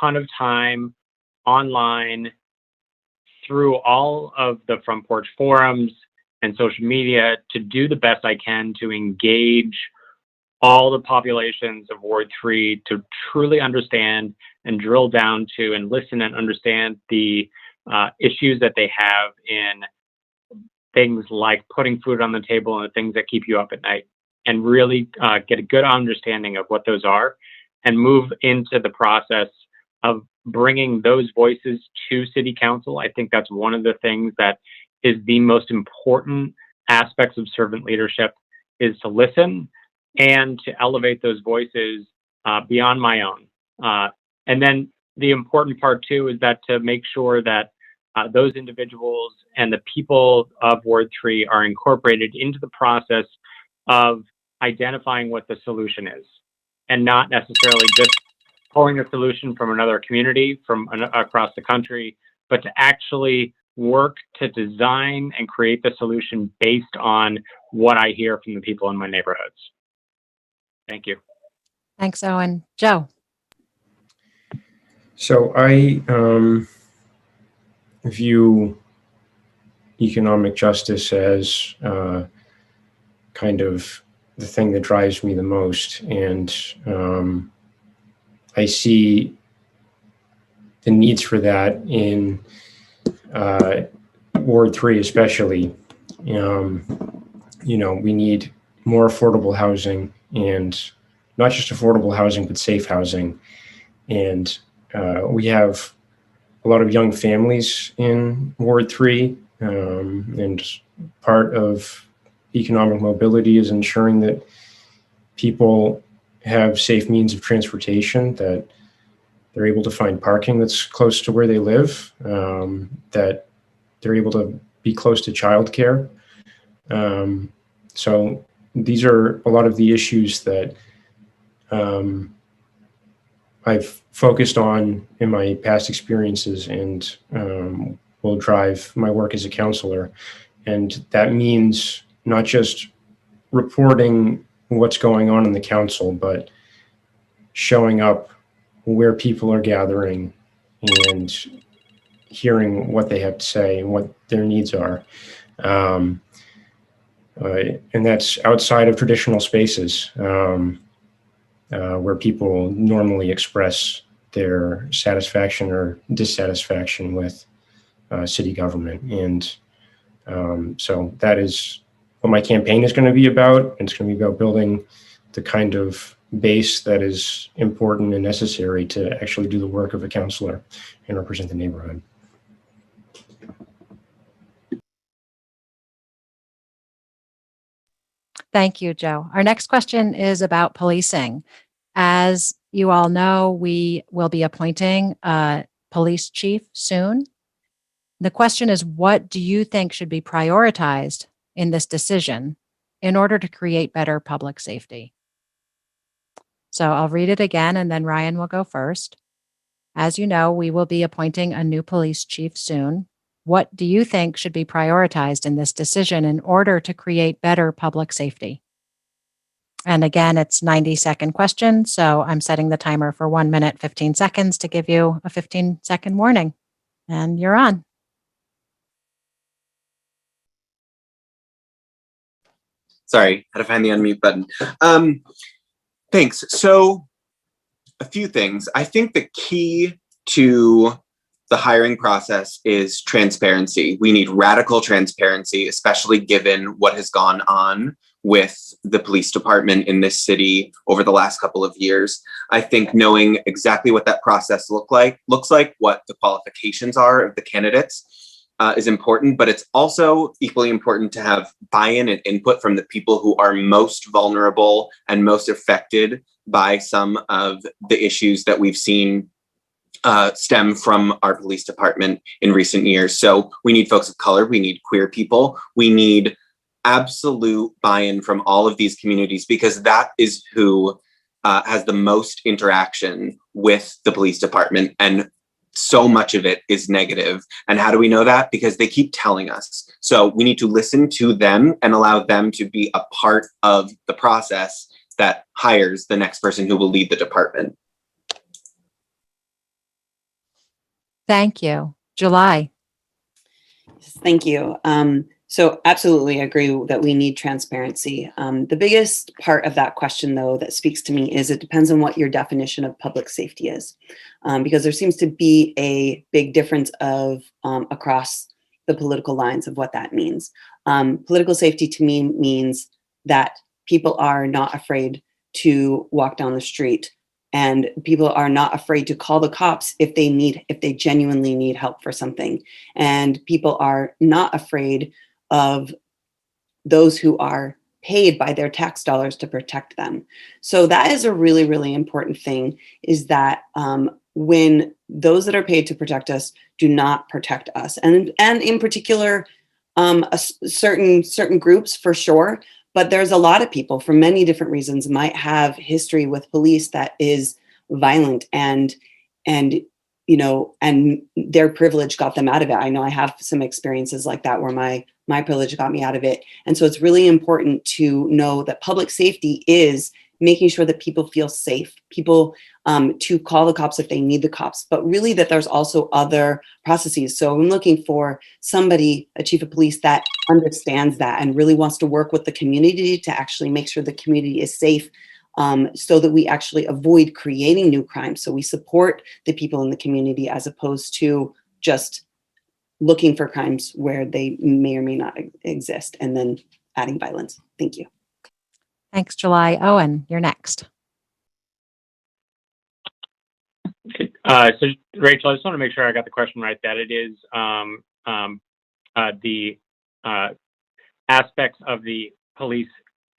[SPEAKER 4] ton of time online through all of the front porch forums and social media to do the best I can to engage all the populations of Ward 3 to truly understand and drill down to and listen and understand the issues that they have in things like putting food on the table and the things that keep you up at night, and really get a good understanding of what those are and move into the process of bringing those voices to City Council. I think that's one of the things that is the most important aspects of servant leadership, is to listen and to elevate those voices beyond my own. And then the important part too is that to make sure that those individuals and the people of Ward 3 are incorporated into the process of identifying what the solution is, and not necessarily just pulling a solution from another community from across the country, but to actually work to design and create the solution based on what I hear from the people in my neighborhoods. Thank you.
[SPEAKER 3] Thanks, Owen. Joe?
[SPEAKER 5] So I view economic justice as kind of the thing that drives me the most. And I see the needs for that in Ward 3 especially. We need more affordable housing, and not just affordable housing, but safe housing. And we have a lot of young families in Ward 3, and part of economic mobility is ensuring that people have safe means of transportation, that they're able to find parking that's close to where they live, that they're able to be close to childcare. So these are a lot of the issues that I've focused on in my past experiences, and will drive my work as a counselor. And that means not just reporting what's going on in the council, but showing up where people are gathering and hearing what they have to say and what their needs are. And that's outside of traditional spaces where people normally express their satisfaction or dissatisfaction with city government. And so that is what my campaign is going to be about. It's going to be about building the kind of base that is important and necessary to actually do the work of a counselor and represent the neighborhood.
[SPEAKER 3] Thank you, Joe. Our next question is about policing. As you all know, we will be appointing a police chief soon. The question is, what do you think should be prioritized in this decision in order to create better public safety? So I'll read it again, and then Ryan will go first. As you know, we will be appointing a new police chief soon. What do you think should be prioritized in this decision in order to create better public safety? And again, it's 90-second question. So I'm setting the timer for 1 minute, 15 seconds to give you a 15-second warning. And you're on.
[SPEAKER 7] Sorry, had to find the unmute button. Thanks. So a few things. I think the key to the hiring process is transparency. We need radical transparency, especially given what has gone on with the police department in this city over the last couple of years. I think knowing exactly what that process looks like, what the qualifications are of the candidates is important, but it's also equally important to have buy-in and input from the people who are most vulnerable and most affected by some of the issues that we've seen stem from our police department in recent years. So we need folks of color, we need queer people, we need absolute buy-in from all of these communities, because that is who has the most interaction with the police department, and so much of it is negative. And how do we know that? Because they keep telling us. So we need to listen to them and allow them to be a part of the process that hires the next person who will lead the department.
[SPEAKER 3] Thank you. July.
[SPEAKER 2] Thank you. So absolutely agree that we need transparency. The biggest part of that question, though, that speaks to me is it depends on what your definition of public safety is, because there seems to be a big difference of across the political lines of what that means. Political safety to me means that people are not afraid to walk down the street, and people are not afraid to call the cops if they genuinely need help for something. And people are not afraid of those who are paid by their tax dollars to protect them. So that is a really, really important thing, is that when those that are paid to protect us do not protect us, and in particular, certain groups for sure, but there's a lot of people for many different reasons might have history with police that is violent, and you know, and their privilege got them out of it. I know I have some experiences like that where my privilege got me out of it. And so it's really important to know that public safety is making sure that people feel safe, people to call the cops if they need the cops, but really that there's also other processes. So I'm looking for somebody, a chief of police, that understands that and really wants to work with the community to actually make sure the community is safe, so that we actually avoid creating new crimes. So we support the people in the community as opposed to just looking for crimes where they may or may not exist and then adding violence. Thank you.
[SPEAKER 3] Thanks, July. Owen, you're next.
[SPEAKER 4] So Rachel, I just want to make sure I got the question right, that it is the aspects of the police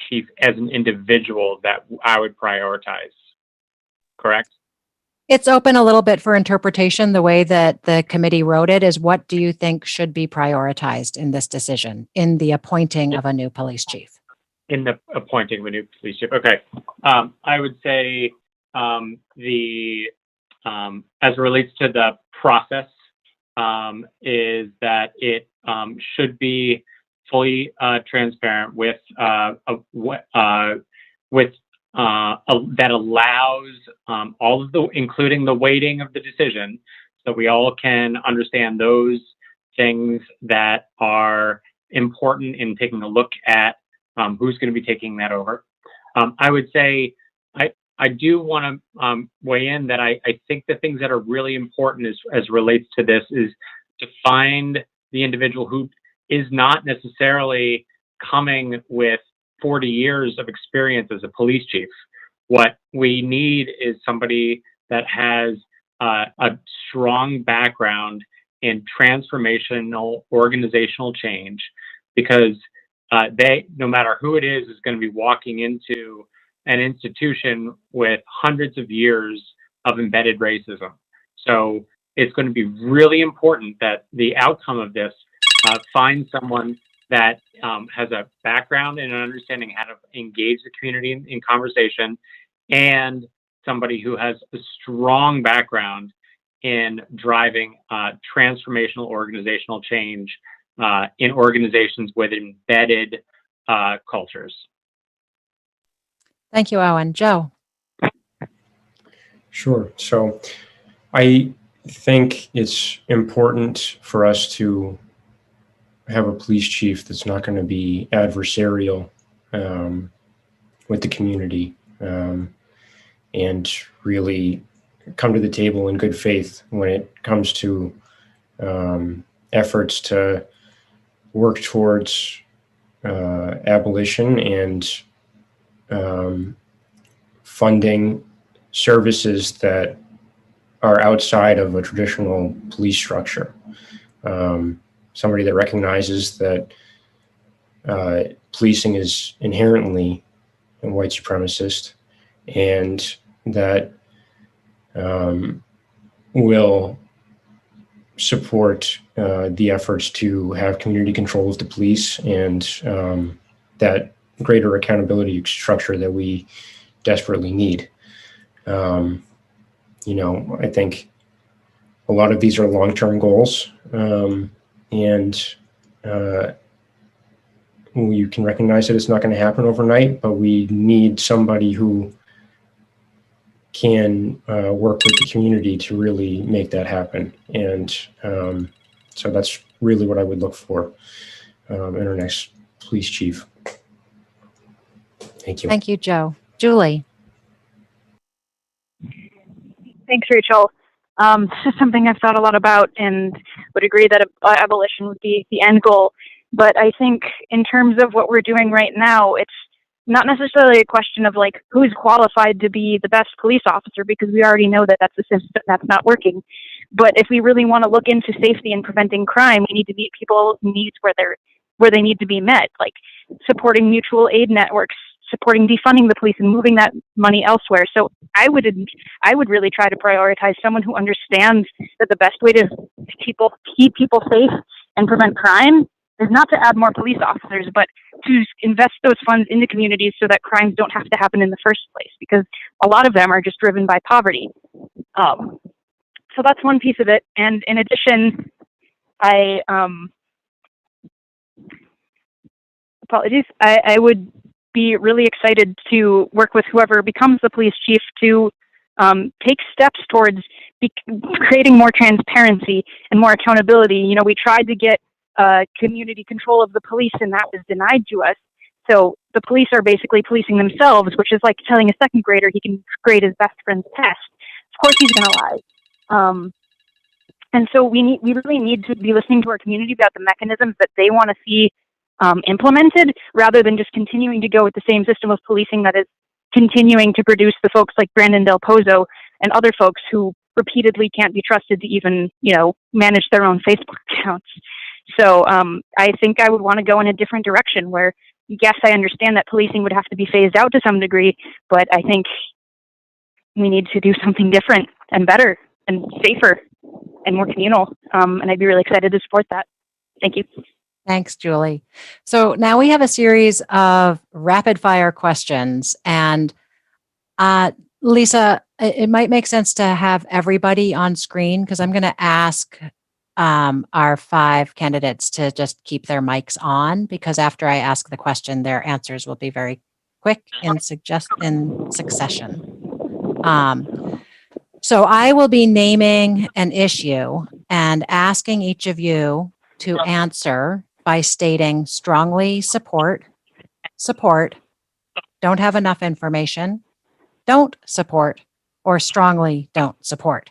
[SPEAKER 4] chief as an individual that I would prioritize, correct?
[SPEAKER 3] It's open a little bit for interpretation. The way that the committee wrote it is, what do you think should be prioritized in this decision in the appointing of a new police chief?
[SPEAKER 4] In the appointing of a new police chief. Okay. I would say as it relates to the process, is that it should be fully transparent with that allows all of the, including the weighting of the decision, so we all can understand those things that are important in taking a look at who's going to be taking that over. I would say I do want to weigh in that I think the things that are really important as relates to this is to find the individual who is not necessarily coming with 40 years of experience as a police chief. What we need is somebody that has a strong background in transformational organizational change, because no matter who it is going to be walking into an institution with hundreds of years of embedded racism. So it's going to be really important that the outcome of this finds someone that has a background and an understanding how to engage the community in conversation, and somebody who has a strong background in driving transformational organizational change in organizations with embedded cultures.
[SPEAKER 3] Thank you, Owen. Joe.
[SPEAKER 5] Sure. So I think it's important for us to have a police chief that's not going to be adversarial with the community, and really come to the table in good faith when it comes to efforts to work towards abolition and funding services that are outside of a traditional police structure. Somebody that recognizes that policing is inherently white supremacist, and that will support the efforts to have community control of the police, and that greater accountability structure that we desperately need. I think a lot of these are long-term goals, and you can recognize that it's not going to happen overnight, but we need somebody who can work with the community to really make that happen. And so that's really what I would look for in our next police chief. Thank you.
[SPEAKER 3] Thank you, Joe. Julie.
[SPEAKER 6] Thanks, Rachel. This is something I've thought a lot about and would agree that abolition would be the end goal. But I think in terms of what we're doing right now, it's not necessarily a question of like who's qualified to be the best police officer, because we already know that that's a system that's not working. But if we really want to look into safety and preventing crime, we need to meet people's needs where they need to be met, like supporting mutual aid networks, supporting defunding the police and moving that money elsewhere. So I would really try to prioritize someone who understands that the best way to keep people safe and prevent crime is not to add more police officers, but to invest those funds into communities so that crimes don't have to happen in the first place, because a lot of them are just driven by poverty. So that's one piece of it. And in addition, I would be really excited to work with whoever becomes the police chief to take steps towards creating more transparency and more accountability. We tried to get community control of the police, and that was denied to us. So the police are basically policing themselves, which is like telling a second grader he can grade his best friend's test. Of course he's going to lie. And so we really need to be listening to our community about the mechanisms that they want to see implemented, rather than just continuing to go with the same system of policing that is continuing to produce the folks like Brandon Del Pozo and other folks who repeatedly can't be trusted to even, manage their own Facebook accounts. So I think I would want to go in a different direction where, yes, I understand that policing would have to be phased out to some degree, but I think we need to do something different and better and safer and more communal. And I'd be really excited to support that. Thank you.
[SPEAKER 3] Thanks, Julie. So now we have a series of rapid fire questions. And Lisa, it might make sense to have everybody on screen because I'm going to ask our 5 candidates to just keep their mics on, because after I ask the question, their answers will be very quick in succession. So I will be naming an issue and asking each of you to answer by stating strongly support, don't have enough information, don't support, or strongly don't support.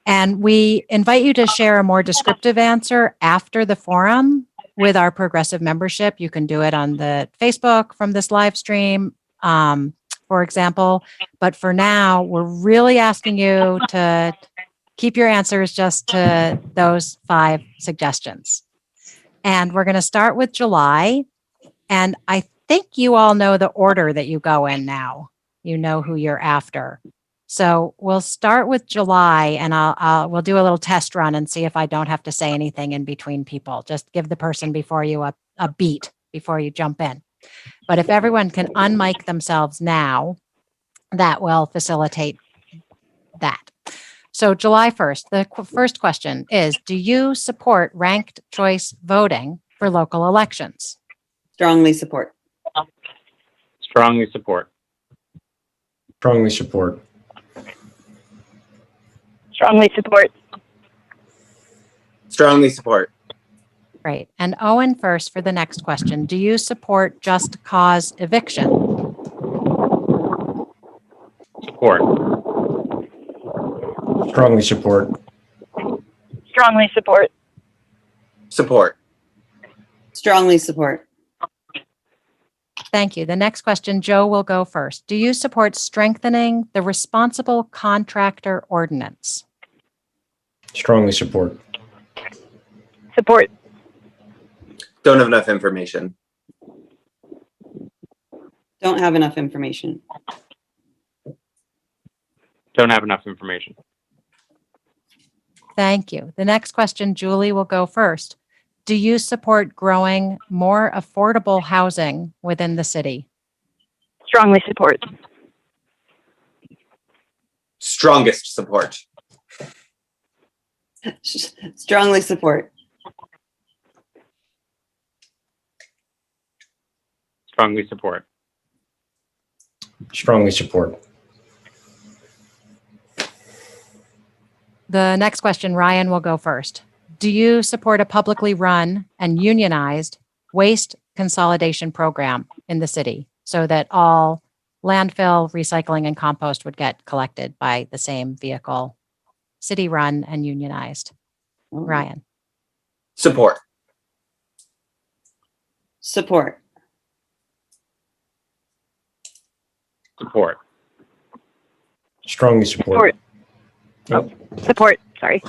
[SPEAKER 3] And we invite you to share a more descriptive answer after the forum with our progressive membership. You can do it on the Facebook from this live stream, for example. But for now, we're really asking you to keep your answers just to those 5 suggestions. And we're going to start with July. And I think you all know the order that you go in now. You know who you're after. So we'll start with July, and we'll do a little test run and see if I don't have to say anything in between people. Just give the person before you a beat before you jump in. But if everyone can unmic themselves now, that will facilitate that. So July 1st, the first question is, do you support ranked choice voting for local elections?
[SPEAKER 2] Strongly support.
[SPEAKER 4] Strongly support.
[SPEAKER 5] Strongly support.
[SPEAKER 6] Strongly support.
[SPEAKER 7] Strongly support.
[SPEAKER 3] Great. And Owen first for the next question. Do you support just cause eviction?
[SPEAKER 4] Support.
[SPEAKER 5] Strongly support.
[SPEAKER 6] Strongly support.
[SPEAKER 7] Support.
[SPEAKER 2] Strongly support.
[SPEAKER 3] Thank you. The next question, Joe will go first. Do you support strengthening the responsible contractor ordinance?
[SPEAKER 5] Strongly support.
[SPEAKER 6] Support.
[SPEAKER 7] Don't have enough information.
[SPEAKER 2] Don't have enough information.
[SPEAKER 4] Don't have enough information.
[SPEAKER 3] Thank you. The next question, Julie will go first. Do you support growing more affordable housing within the city?
[SPEAKER 6] Strongly support.
[SPEAKER 7] Strongest support.
[SPEAKER 2] Strongly support.
[SPEAKER 4] Strongly support.
[SPEAKER 5] Strongly support.
[SPEAKER 3] The next question, Ryan will go first. Do you support a publicly run and unionized waste consolidation program in the city so that all landfill, recycling, and compost would get collected by the same vehicle, city run and unionized? Ryan.
[SPEAKER 7] Support.
[SPEAKER 2] Support.
[SPEAKER 4] Support.
[SPEAKER 5] Strongly support.
[SPEAKER 6] Support. Support. Sorry.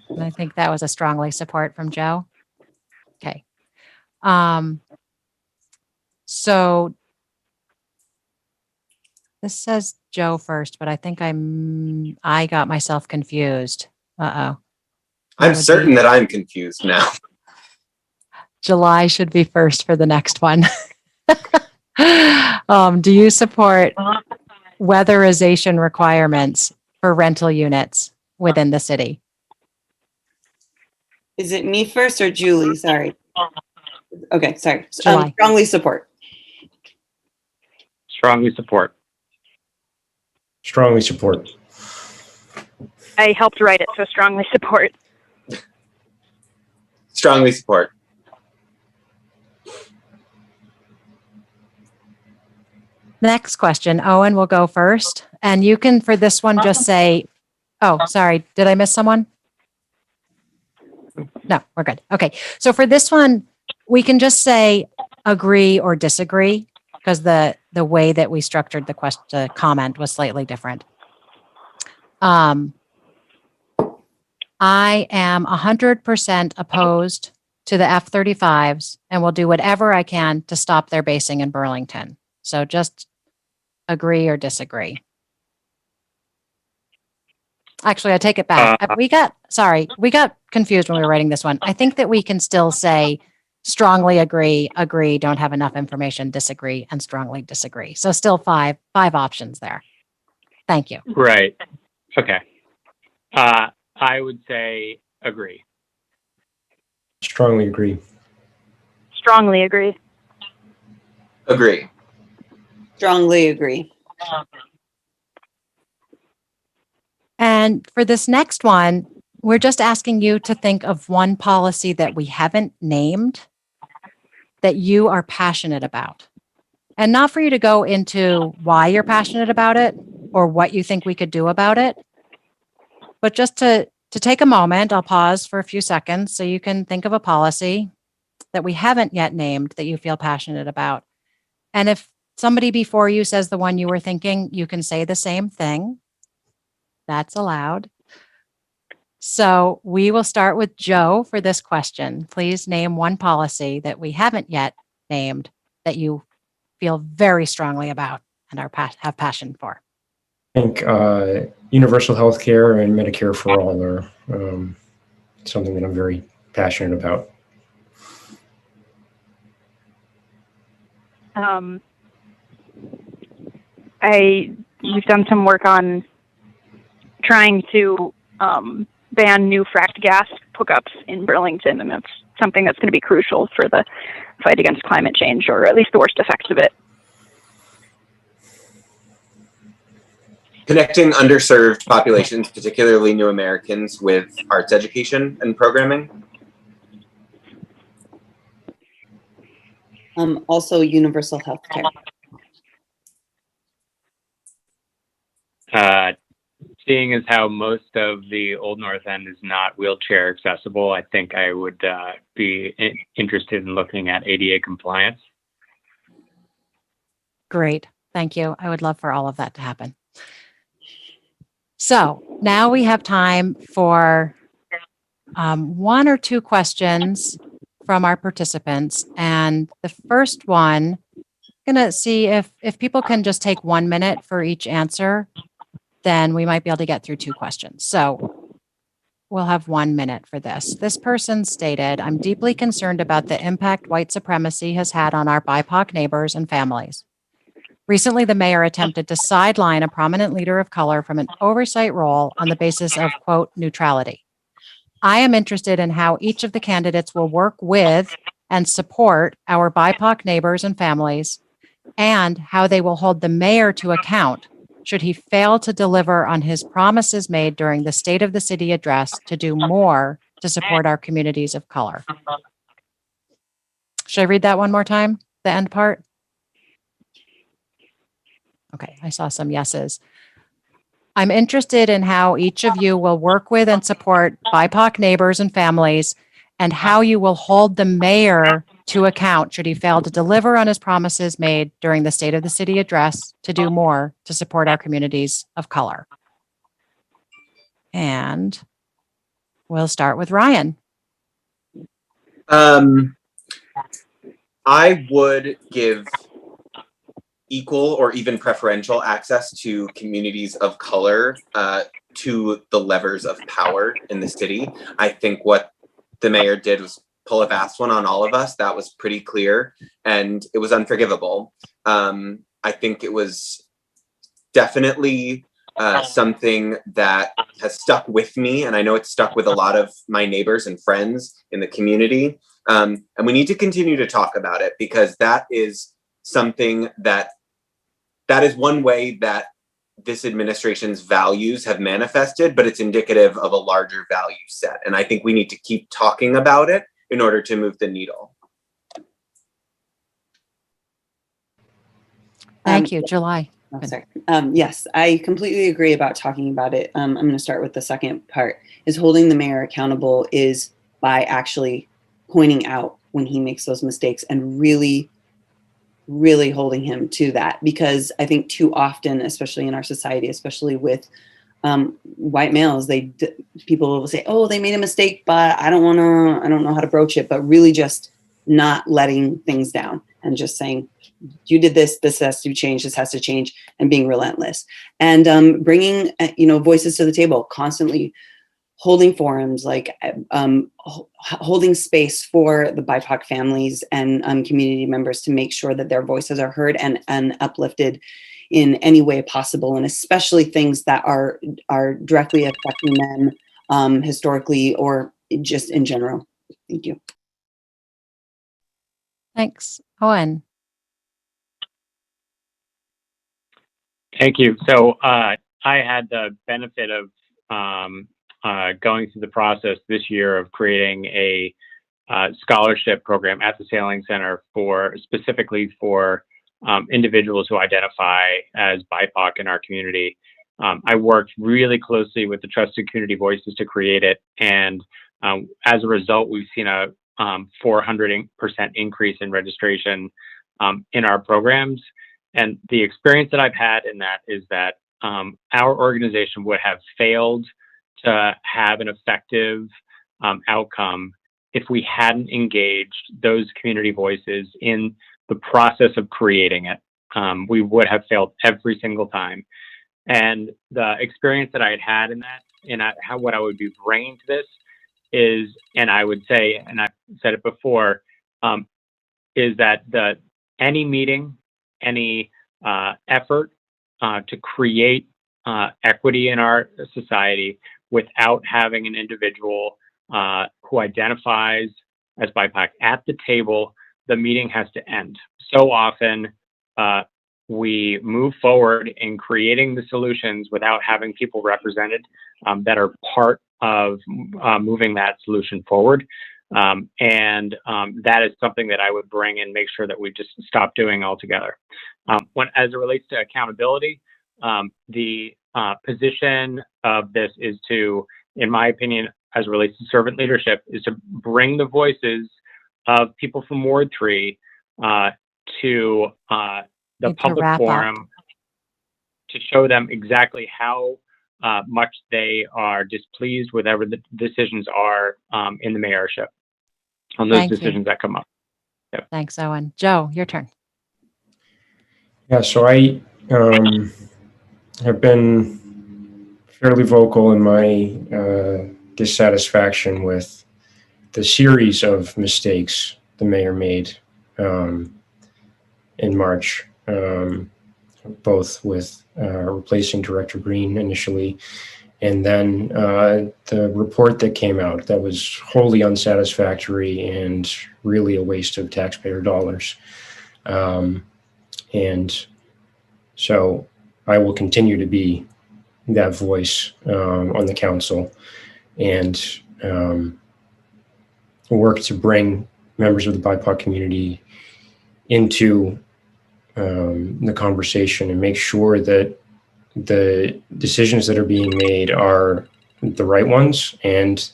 [SPEAKER 3] And I think that was a strongly support from Joe. Okay. So this says Joe first, but I think I got myself confused. Uh-oh.
[SPEAKER 7] I'm certain that I'm confused now.
[SPEAKER 3] July should be first for the next one. Do you support weatherization requirements for rental units within the city?
[SPEAKER 2] Is it me first or Julie? Sorry. Okay, sorry.
[SPEAKER 3] July.
[SPEAKER 2] Strongly support.
[SPEAKER 4] Strongly support.
[SPEAKER 5] Strongly support.
[SPEAKER 6] I helped write it, so strongly support.
[SPEAKER 7] Strongly support.
[SPEAKER 3] Next question, Owen will go first. And you can, for this one, just say, oh, sorry, did I miss someone? No, we're good. Okay, so for this one, we can just say agree or disagree, because the way that we structured the comment was slightly different. I am 100% opposed to the F-35s and will do whatever I can to stop their basing in Burlington. So just agree or disagree. Actually, I take it back. We got confused when we were writing this one. I think that we can still say strongly agree, don't have enough information, disagree, and strongly disagree. So still five options there. Thank you.
[SPEAKER 4] Right. Okay. I would say agree.
[SPEAKER 5] Strongly agree.
[SPEAKER 6] Strongly agree.
[SPEAKER 7] Agree.
[SPEAKER 2] Strongly agree.
[SPEAKER 3] And for this next one, we're just asking you to think of one policy that we haven't named that you are passionate about. And not for you to go into why you're passionate about it or what you think we could do about it, but just to take a moment. I'll pause for a few seconds so you can think of a policy that we haven't yet named that you feel passionate about. And if somebody before you says the one you were thinking, you can say the same thing. That's allowed. So we will start with Joe for this question. Please name one policy that we haven't yet named that you feel very strongly about and have passion for.
[SPEAKER 5] I think universal health care and Medicare for all are something that I'm very passionate about.
[SPEAKER 6] We've done some work on trying to ban new fracked gas hookups in Burlington, and that's something that's going to be crucial for the fight against climate change, or at least the worst effects of it.
[SPEAKER 7] Connecting underserved populations, particularly new Americans, with arts education and programming.
[SPEAKER 2] Also universal health care.
[SPEAKER 4] Seeing as how most of the Old North End is not wheelchair accessible, I think I would be interested in looking at ADA compliance.
[SPEAKER 3] Great. Thank you. I would love for all of that to happen. So now we have time for one or two questions from our participants. And the first one, I'm going to see if people can just take 1 minute for each answer, then we might be able to get through two questions. So we'll have 1 minute for this. This person stated, I'm deeply concerned about the impact white supremacy has had on our BIPOC neighbors and families. Recently, the mayor attempted to sideline a prominent leader of color from an oversight role on the basis of, quote, neutrality. I am interested in how each of the candidates will work with and support our BIPOC neighbors and families, and how they will hold the mayor to account should he fail to deliver on his promises made during the State of the City address to do more to support our communities of color. Should I read that one more time, the end part? Okay, I saw some yeses. I'm interested in how each of you will work with and support BIPOC neighbors and families, and how you will hold the mayor to account should he fail to deliver on his promises made during the State of the City address to do more to support our communities of color. And we'll start with Ryan.
[SPEAKER 7] I would give equal or even preferential access to communities of color to the levers of power in the city. I think what the mayor did was pull a fast one on all of us. That was pretty clear, and it was unforgivable. I think it was definitely something that has stuck with me, and I know it's stuck with a lot of my neighbors and friends in the community. And we need to continue to talk about it, because that is something that is one way that this administration's values have manifested, but it's indicative of a larger value set. And I think we need to keep talking about it in order to move the needle.
[SPEAKER 3] Thank you, July.
[SPEAKER 2] Oh, sorry. Yes, I completely agree about talking about it. I'm going to start with the second part. Is holding the mayor accountable is by actually pointing out when he makes those mistakes and really really holding him to that, because I think too often, especially in our society, especially with white males, people will say, oh, they made a mistake, but I don't know how to broach it, but really just not letting things down and just saying, you did this has to change, this has to change, and being relentless, and bringing voices to the table, constantly holding forums, like holding space for the BIPOC families and community members to make sure that their voices are heard and uplifted in any way possible, and especially things that are directly affecting them historically or just in general. Thank you.
[SPEAKER 3] Thanks. Owen.
[SPEAKER 4] Thank you. So I had the benefit of going through the process this year of creating a scholarship program at the Sailing Center specifically for individuals who identify as BIPOC in our community. I worked really closely with the Trusted Community Voices to create it, and as a result, we've seen a 400% increase in registration in our programs. And the experience that I've had in that is that our organization would have failed to have an effective outcome if we hadn't engaged those community voices in the process of creating it. We would have failed every single time. And the experience that I had in that, and what I would be bringing to this is, and I would say, and I've said it before, is that any meeting, any effort to create equity in our society without having an individual who identifies as BIPOC at the table, the meeting has to end. So often we move forward in creating the solutions without having people represented that are part of moving that solution forward. And that is something that I would bring and make sure that we just stop doing altogether. As it relates to accountability, the position of this is to, in my opinion, as it relates to servant leadership, is to bring the voices of people from Ward 3 to the public forum to show them exactly how much they are displeased with whatever the decisions are in the mayorship on those decisions that come up. Yep.
[SPEAKER 3] Thanks, Owen. Joe, your turn.
[SPEAKER 5] Yeah, so I have been fairly vocal in my dissatisfaction with the series of mistakes the mayor made in March, both with replacing Director Green initially, and then the report that came out that was wholly unsatisfactory and really a waste of taxpayer dollars. And so I will continue to be that voice on the council and work to bring members of the BIPOC community into the conversation and make sure that the decisions that are being made are the right ones, and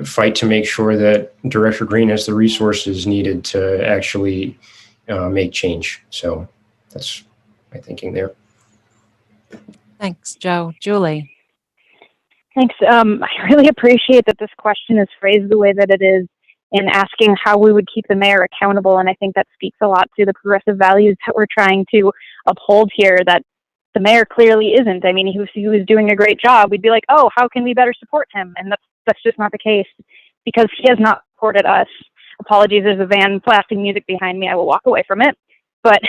[SPEAKER 5] fight to make sure that Director Green has the resources needed to actually make change. So that's my thinking there.
[SPEAKER 3] Thanks, Joe. Julie.
[SPEAKER 6] Thanks. I really appreciate that this question is phrased the way that it is, in asking how we would keep the mayor accountable. And I think that speaks a lot to the progressive values that we're trying to uphold here, that the mayor clearly isn't. I mean, he was doing a great job. We'd be like, oh, how can we better support him? And that's just not the case, because he has not supported us. Apologies, there's a van blasting music behind me. I will walk away from it. But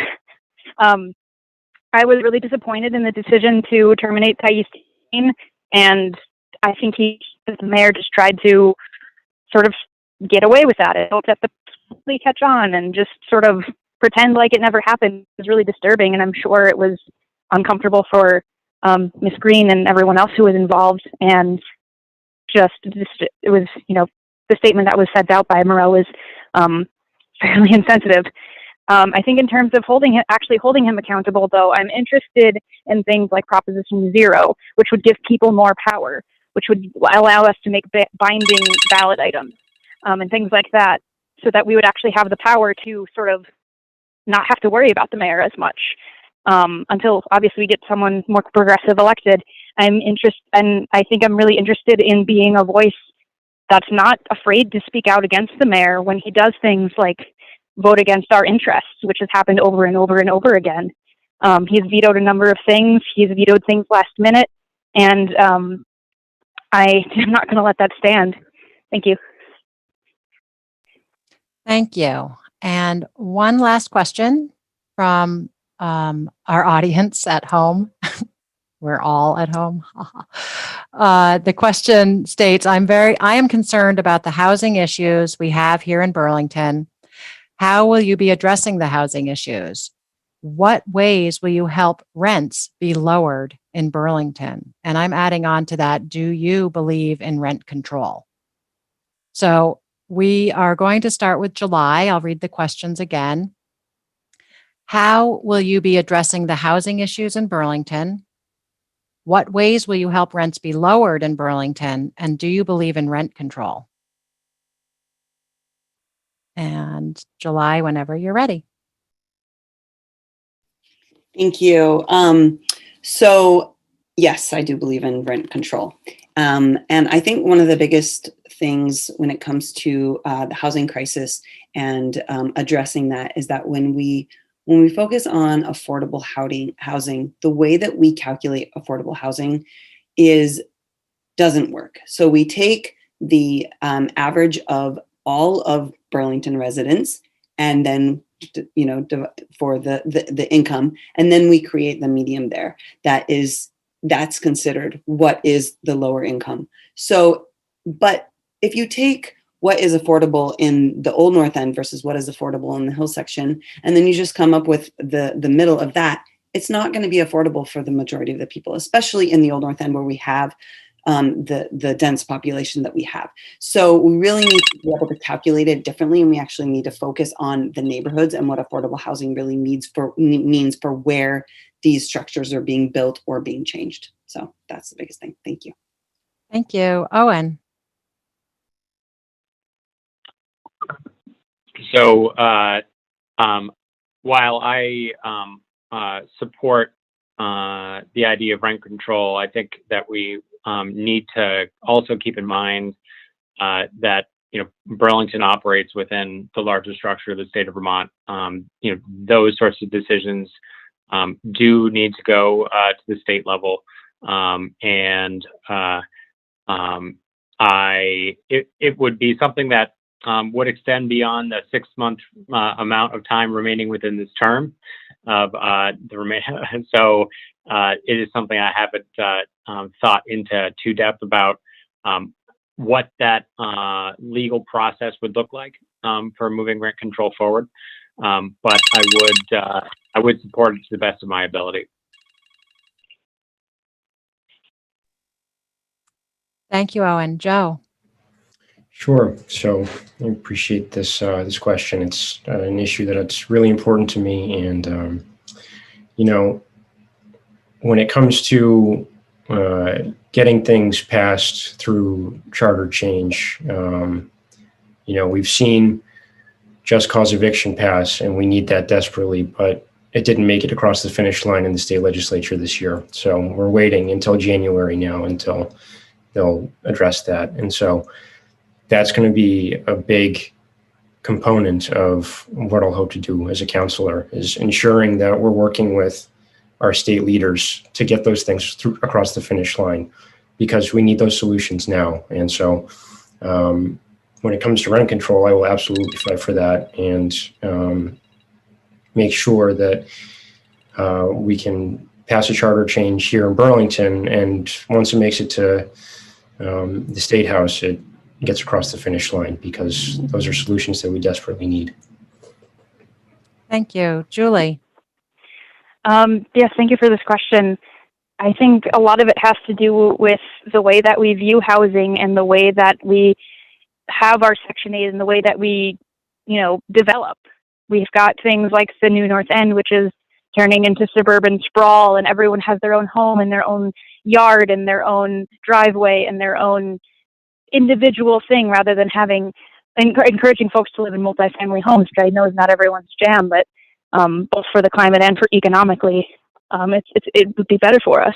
[SPEAKER 6] I was really disappointed in the decision to terminate Thais Dean, and I think the mayor just tried to sort of get away with that. It let the public catch on and just sort of pretend like it never happened. It was really disturbing, and I'm sure it was uncomfortable for Ms. Green and everyone else who was involved. And just it was, the statement that was sent out by Moreau was fairly insensitive. I think in terms of actually holding him accountable, though, I'm interested in things like Proposition 0, which would give people more power, which would allow us to make binding ballot items and things like that, so that we would actually have the power to sort of not have to worry about the mayor as much until obviously we get someone more progressive elected. And I think I'm really interested in being a voice that's not afraid to speak out against the mayor when he does things like vote against our interests, which has happened over and over and over again. He's vetoed a number of things. He's vetoed things last minute, and I am not going to let that stand. Thank you.
[SPEAKER 3] Thank you. And one last question from our audience at home. We're all at home. The question states, I am concerned about the housing issues we have here in Burlington. How will you be addressing the housing issues? What ways will you help rents be lowered in Burlington? And I'm adding on to that, do you believe in rent control? So we are going to start with July. I'll read the questions again. How will you be addressing the housing issues in Burlington? What ways will you help rents be lowered in Burlington? And do you believe in rent control? And July, whenever you're ready.
[SPEAKER 2] Thank you. So yes, I do believe in rent control. And I think one of the biggest things when it comes to the housing crisis and addressing that is that when we focus on affordable housing, the way that we calculate affordable housing doesn't work. So we take the average of all of Burlington residents, and then for the income, and then we create the medium there. That's considered what is the lower income. So, but if you take what is affordable in the Old North End versus what is affordable in the Hill section, and then you just come up with the middle of that, it's not going to be affordable for the majority of the people, especially in the Old North End where we have the dense population that we have. So we really need to be able to calculate it differently, and we actually need to focus on the neighborhoods and what affordable housing really means for where these structures are being built or being changed. So that's the biggest thing. Thank you.
[SPEAKER 3] Thank you. Owen.
[SPEAKER 4] So while I support the idea of rent control, I think that we need to also keep in mind that Burlington operates within the larger structure of the state of Vermont. Those sorts of decisions do need to go to the state level, and it would be something that would extend beyond the 6-month amount of time remaining within this term of So it is something I haven't thought into too depth about what that legal process would look like for moving rent control forward. But I would support it to the best of my ability.
[SPEAKER 3] Thank you, Owen. Joe.
[SPEAKER 5] Sure. So I appreciate this question. It's an issue that's really important to me, and when it comes to getting things passed through charter change, we've seen just cause eviction pass, and we need that desperately, but it didn't make it across the finish line in the state legislature this year. So we're waiting until January now until they'll address that. And so that's going to be a big component of what I'll hope to do as a counselor, is ensuring that we're working with our state leaders to get those things through across the finish line, because we need those solutions now. And so when it comes to rent control, I will absolutely fight for that and make sure that we can pass a charter change here in Burlington. And once it makes it to the State House, it gets across the finish line, because those are solutions that we desperately need.
[SPEAKER 3] Thank you. Julie.
[SPEAKER 6] Yes, thank you for this question. I think a lot of it has to do with the way that we view housing and the way that we have our Section 8 and the way that we, develop. We've got things like the new North End, which is turning into suburban sprawl, and everyone has their own home and their own yard and their own driveway and their own individual thing, rather than encouraging folks to live in multifamily homes, which I know is not everyone's jam, but both for the climate and for economically. It would be better for us.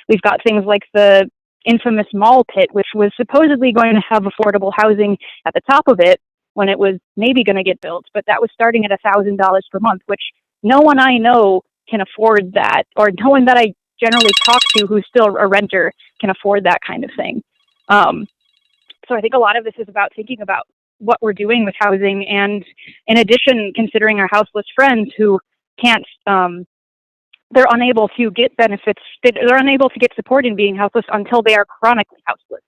[SPEAKER 6] We've got things like the infamous mall pit, which was supposedly going to have affordable housing at the top of it when it was maybe going to get built, but that was starting at $1,000 per month, which no one I know can afford that, or no one that I generally talk to who's still a renter can afford that kind of thing. So I think a lot of this is about thinking about what we're doing with housing, and in addition, considering our houseless friends who can't, they're unable to get benefits, they're unable to get support in being houseless until they are chronically houseless.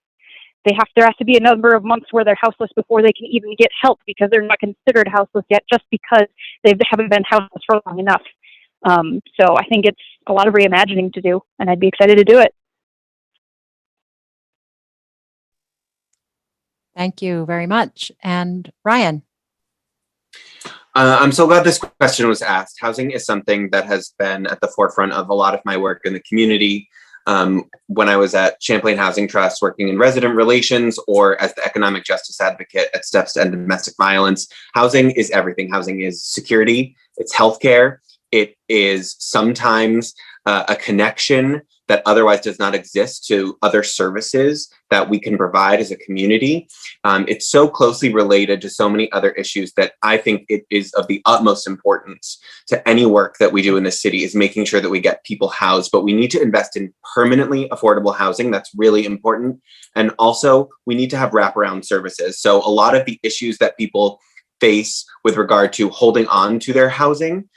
[SPEAKER 6] There has to be a number of months where they're houseless before they can even get help, because they're not considered houseless yet, just because they haven't been houseless for long enough. So I think it's a lot of reimagining to do, and I'd be excited to do it.
[SPEAKER 3] Thank you very much. And Ryan.
[SPEAKER 7] I'm so glad this question was asked. Housing is something that has been at the forefront of a lot of my work in the community. When I was at Champlain Housing Trust working in resident relations, or as the economic justice advocate at Steps to End Domestic Violence, housing is everything. Housing is security, it's healthcare, it is sometimes a connection that otherwise does not exist to other services that we can provide as a community. It's so closely related to so many other issues that I think it is of the utmost importance to any work that we do in the city, is making sure that we get people housed, but we need to invest in permanently affordable housing. That's really important. And also we need to have wraparound services. So a lot of the issues that people face with regard to holding on to their housing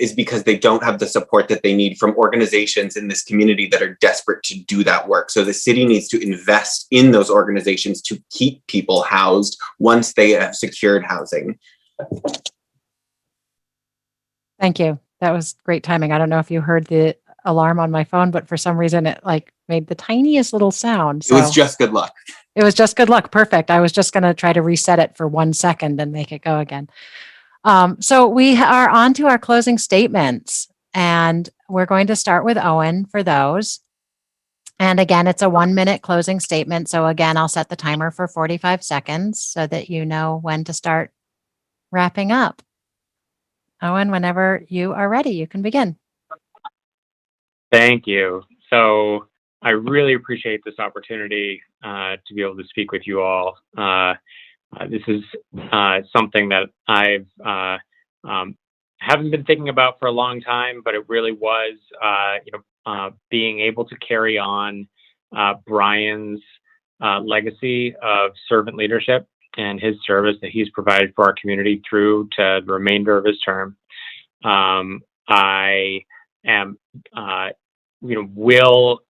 [SPEAKER 7] is because they don't have the support that they need from organizations in this community that are desperate to do that work. So the city needs to invest in those organizations to keep people housed once they have secured housing.
[SPEAKER 3] Thank you. That was great timing. I don't know if you heard the alarm on my phone, but for some reason it like made the tiniest little sound. So
[SPEAKER 7] it was just good luck.
[SPEAKER 3] It was just good luck. Perfect. I was just going to try to reset it for 1 second and make it go again. So we are on to our closing statements, and we're going to start with Owen for those. And again, it's a 1-minute closing statement. So again, I'll set the timer for 45 seconds so that you know when to start wrapping up. Owen, whenever you are ready, you can begin.
[SPEAKER 4] Thank you. So I really appreciate this opportunity to be able to speak with you all. This is something that I've haven't been thinking about for a long time, but it really was, being able to carry on Brian's legacy of servant leadership and his service that he's provided for our community through to the remainder of his term. I am, will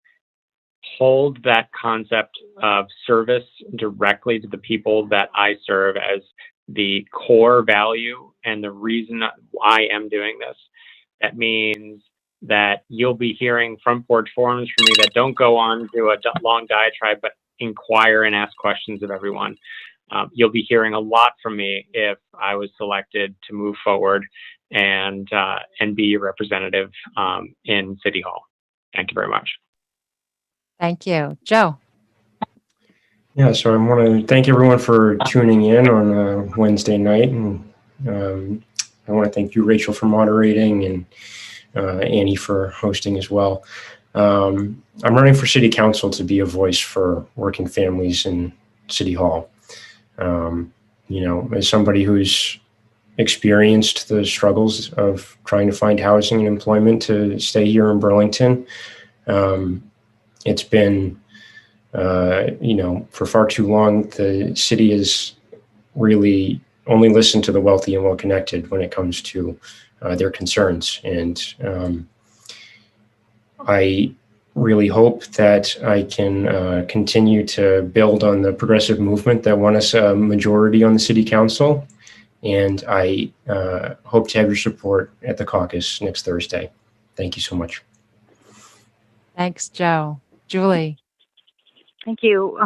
[SPEAKER 4] hold that concept of service directly to the people that I serve as the core value and the reason I am doing this. That means that you'll be hearing front porch forums from me that don't go on to a long diatribe, but inquire and ask questions of everyone. You'll be hearing a lot from me if I was selected to move forward and be a representative in City Hall. Thank you very much.
[SPEAKER 3] Thank you. Joe.
[SPEAKER 5] Yeah, so I want to thank everyone for tuning in on a Wednesday night. And I want to thank you, Rachel, for moderating, and Annie for hosting as well. I'm running for City Council to be a voice for working families in City Hall. As somebody who's experienced the struggles of trying to find housing and employment to stay here in Burlington, it's been, for far too long, the city has really only listened to the wealthy and well-connected when it comes to their concerns. And I really hope that I can continue to build on the progressive movement that won us a majority on the City Council. And I hope to have your support at the caucus next Thursday. Thank you so much.
[SPEAKER 3] Thanks, Joe. Julie.
[SPEAKER 6] Thank you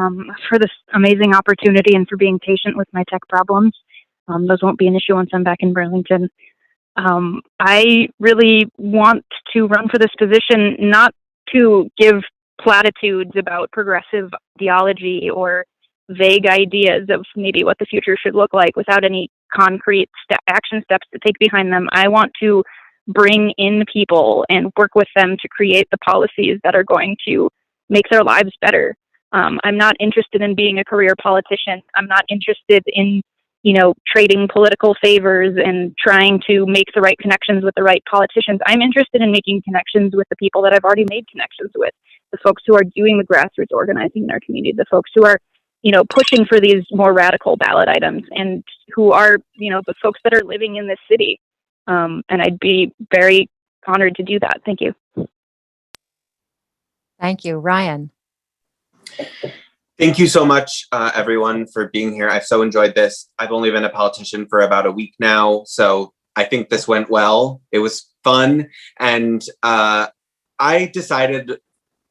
[SPEAKER 6] for this amazing opportunity and for being patient with my tech problems. Those won't be an issue once I'm back in Burlington. I really want to run for this position, not to give platitudes about progressive ideology or vague ideas of maybe what the future should look like without any concrete action steps to take behind them. I want to bring in people and work with them to create the policies that are going to make their lives better. I'm not interested in being a career politician. I'm not interested in, trading political favors and trying to make the right connections with the right politicians. I'm interested in making connections with the people that I've already made connections with, the folks who are doing the grassroots organizing in our community, the folks who are, pushing for these more radical ballot items, and who are, the folks that are living in this city. And I'd be very honored to do that. Thank you.
[SPEAKER 3] Thank you. Ryan.
[SPEAKER 7] Thank you so much, everyone, for being here. I've so enjoyed this. I've only been a politician for about a week now, so I think this went well. It was fun. And I decided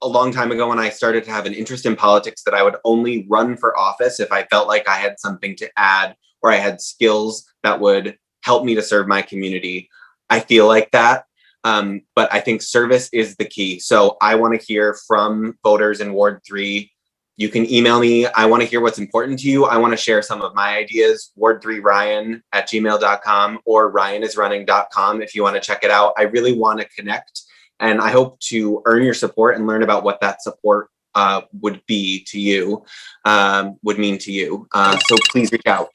[SPEAKER 7] a long time ago when I started to have an interest in politics that I would only run for office if I felt like I had something to add or I had skills that would help me to serve my community. I feel like that. But I think service is the key. So I want to hear from voters in Ward 3. You can email me. I want to hear what's important to you. I want to share some of my ideas. ward3ryan@gmail.com or ryanisrunning.com if you want to check it out. I really want to connect, and I hope to earn your support and learn about what that support would be to you, would mean to you. So please reach out.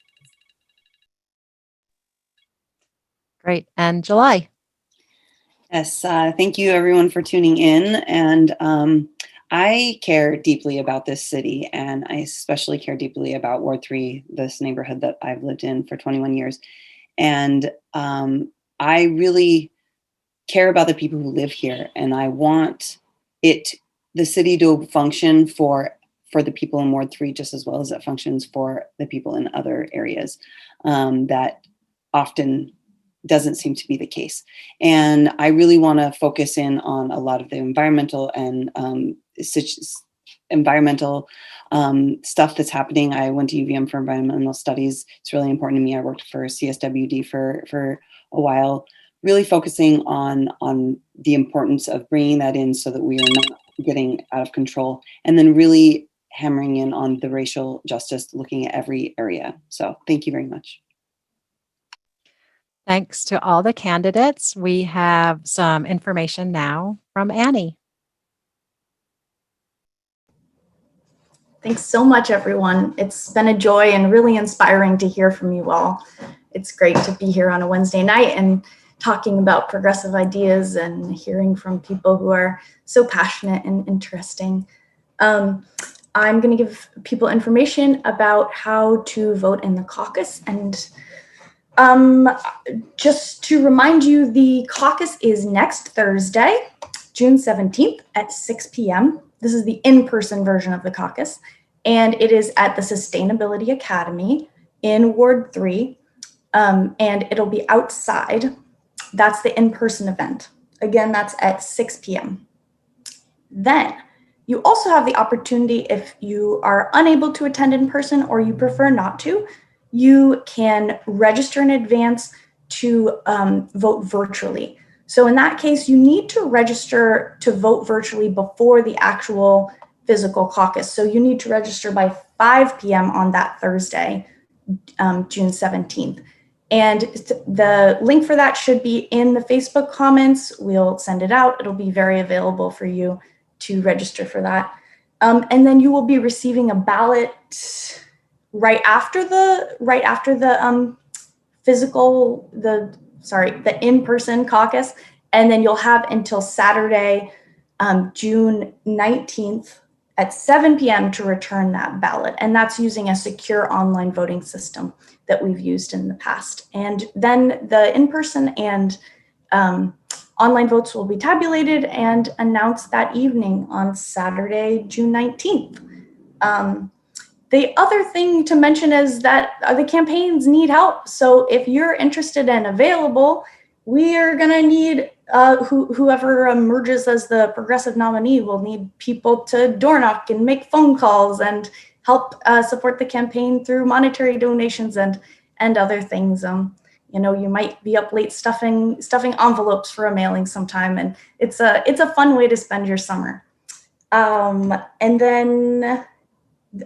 [SPEAKER 3] Great. And July.
[SPEAKER 2] Yes, thank you everyone for tuning in. And I care deeply about this city, and I especially care deeply about Ward 3, this neighborhood that I've lived in for 21 years. And I really care about the people who live here, and I want the city to function for the people in Ward 3 just as well as it functions for the people in other areas. That often doesn't seem to be the case. And I really want to focus in on a lot of the environmental and stuff that's happening. I went to UVM for environmental studies. It's really important to me. I worked for CSWD for a while, really focusing on the importance of bringing that in so that we are not getting out of control, and then really hammering in on the racial justice, looking at every area. So thank you very much.
[SPEAKER 3] Thanks to all the candidates. We have some information now from Annie.
[SPEAKER 1] Thanks so much, everyone. It's been a joy and really inspiring to hear from you all. It's great to be here on a Wednesday night and talking about progressive ideas and hearing from people who are so passionate and interesting. I'm going to give people information about how to vote in the caucus. And just to remind you, the caucus is next Thursday, June 17th at 6 p.m. This is the in-person version of the caucus, and it is at the Sustainability Academy in Ward 3, and it'll be outside. That's the in-person event. Again, that's at 6 p.m. Then you also have the opportunity, if you are unable to attend in person or you prefer not to, you can register in advance to vote virtually. So in that case, you need to register to vote virtually before the actual physical caucus. So you need to register by 5 p.m. on that Thursday, June 17th. And the link for that should be in the Facebook comments. We'll send it out. It'll be very available for you to register for that. And then you will be receiving a ballot right after the in-person caucus, and then you'll have until Saturday, June 19th at 7 p.m. to return that ballot. And that's using a secure online voting system that we've used in the past. And then the in-person and online votes will be tabulated and announced that evening on Saturday, June 19th. The other thing to mention is that the campaigns need help. So if you're interested and available, we are going to need whoever emerges as the progressive nominee will need people to door knock and make phone calls and help support the campaign through monetary donations and other things. You might be up late stuffing envelopes for a mailing sometime, and it's a fun way to spend your summer. And then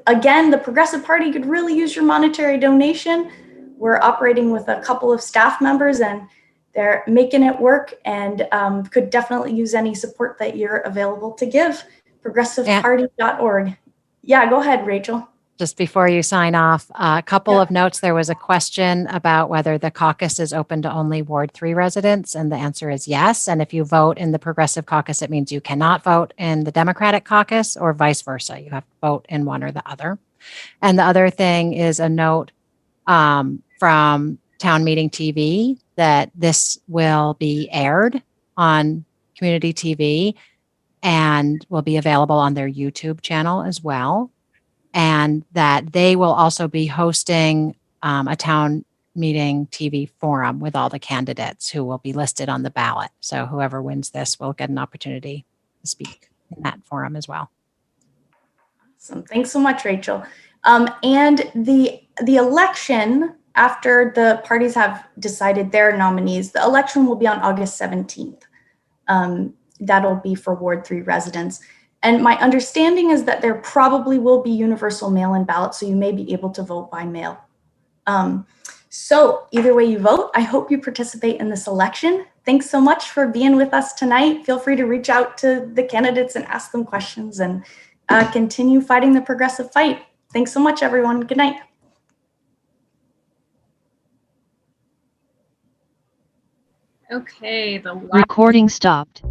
[SPEAKER 1] again, the Progressive Party could really use your monetary donation. we're operating with a couple of staff members, and they're making it work, and could definitely use any support that you're available to give. progressiveparty.org. Yeah, go ahead, Rachel.
[SPEAKER 3] Just before you sign off, a couple of notes. There was a question about whether the caucus is open to only Ward 3 residents, and the answer is yes. And if you vote in the Progressive Caucus, it means you cannot vote in the Democratic Caucus, or vice versa. You have to vote in one or the other. And the other thing is a note from Town Meeting TV that this will be aired on community TV and will be available on their YouTube channel as well. And that they will also be hosting a town meeting TV forum with all the candidates who will be listed on the ballot. So whoever wins this will get an opportunity to speak in that forum as well.
[SPEAKER 1] Awesome. Thanks so much, Rachel. And the election, after the parties have decided their nominees, the election will be on August 17th. That'll be for Ward 3 residents. And my understanding is that there probably will be universal mail-in ballots, so you may be able to vote by mail. So either way you vote, I hope you participate in this election. Thanks so much for being with us tonight. Feel free to reach out to the candidates and ask them questions, and continue fighting the progressive fight. Thanks so much, everyone. Good night.
[SPEAKER 8] Okay, the
[SPEAKER 9] Recording stopped.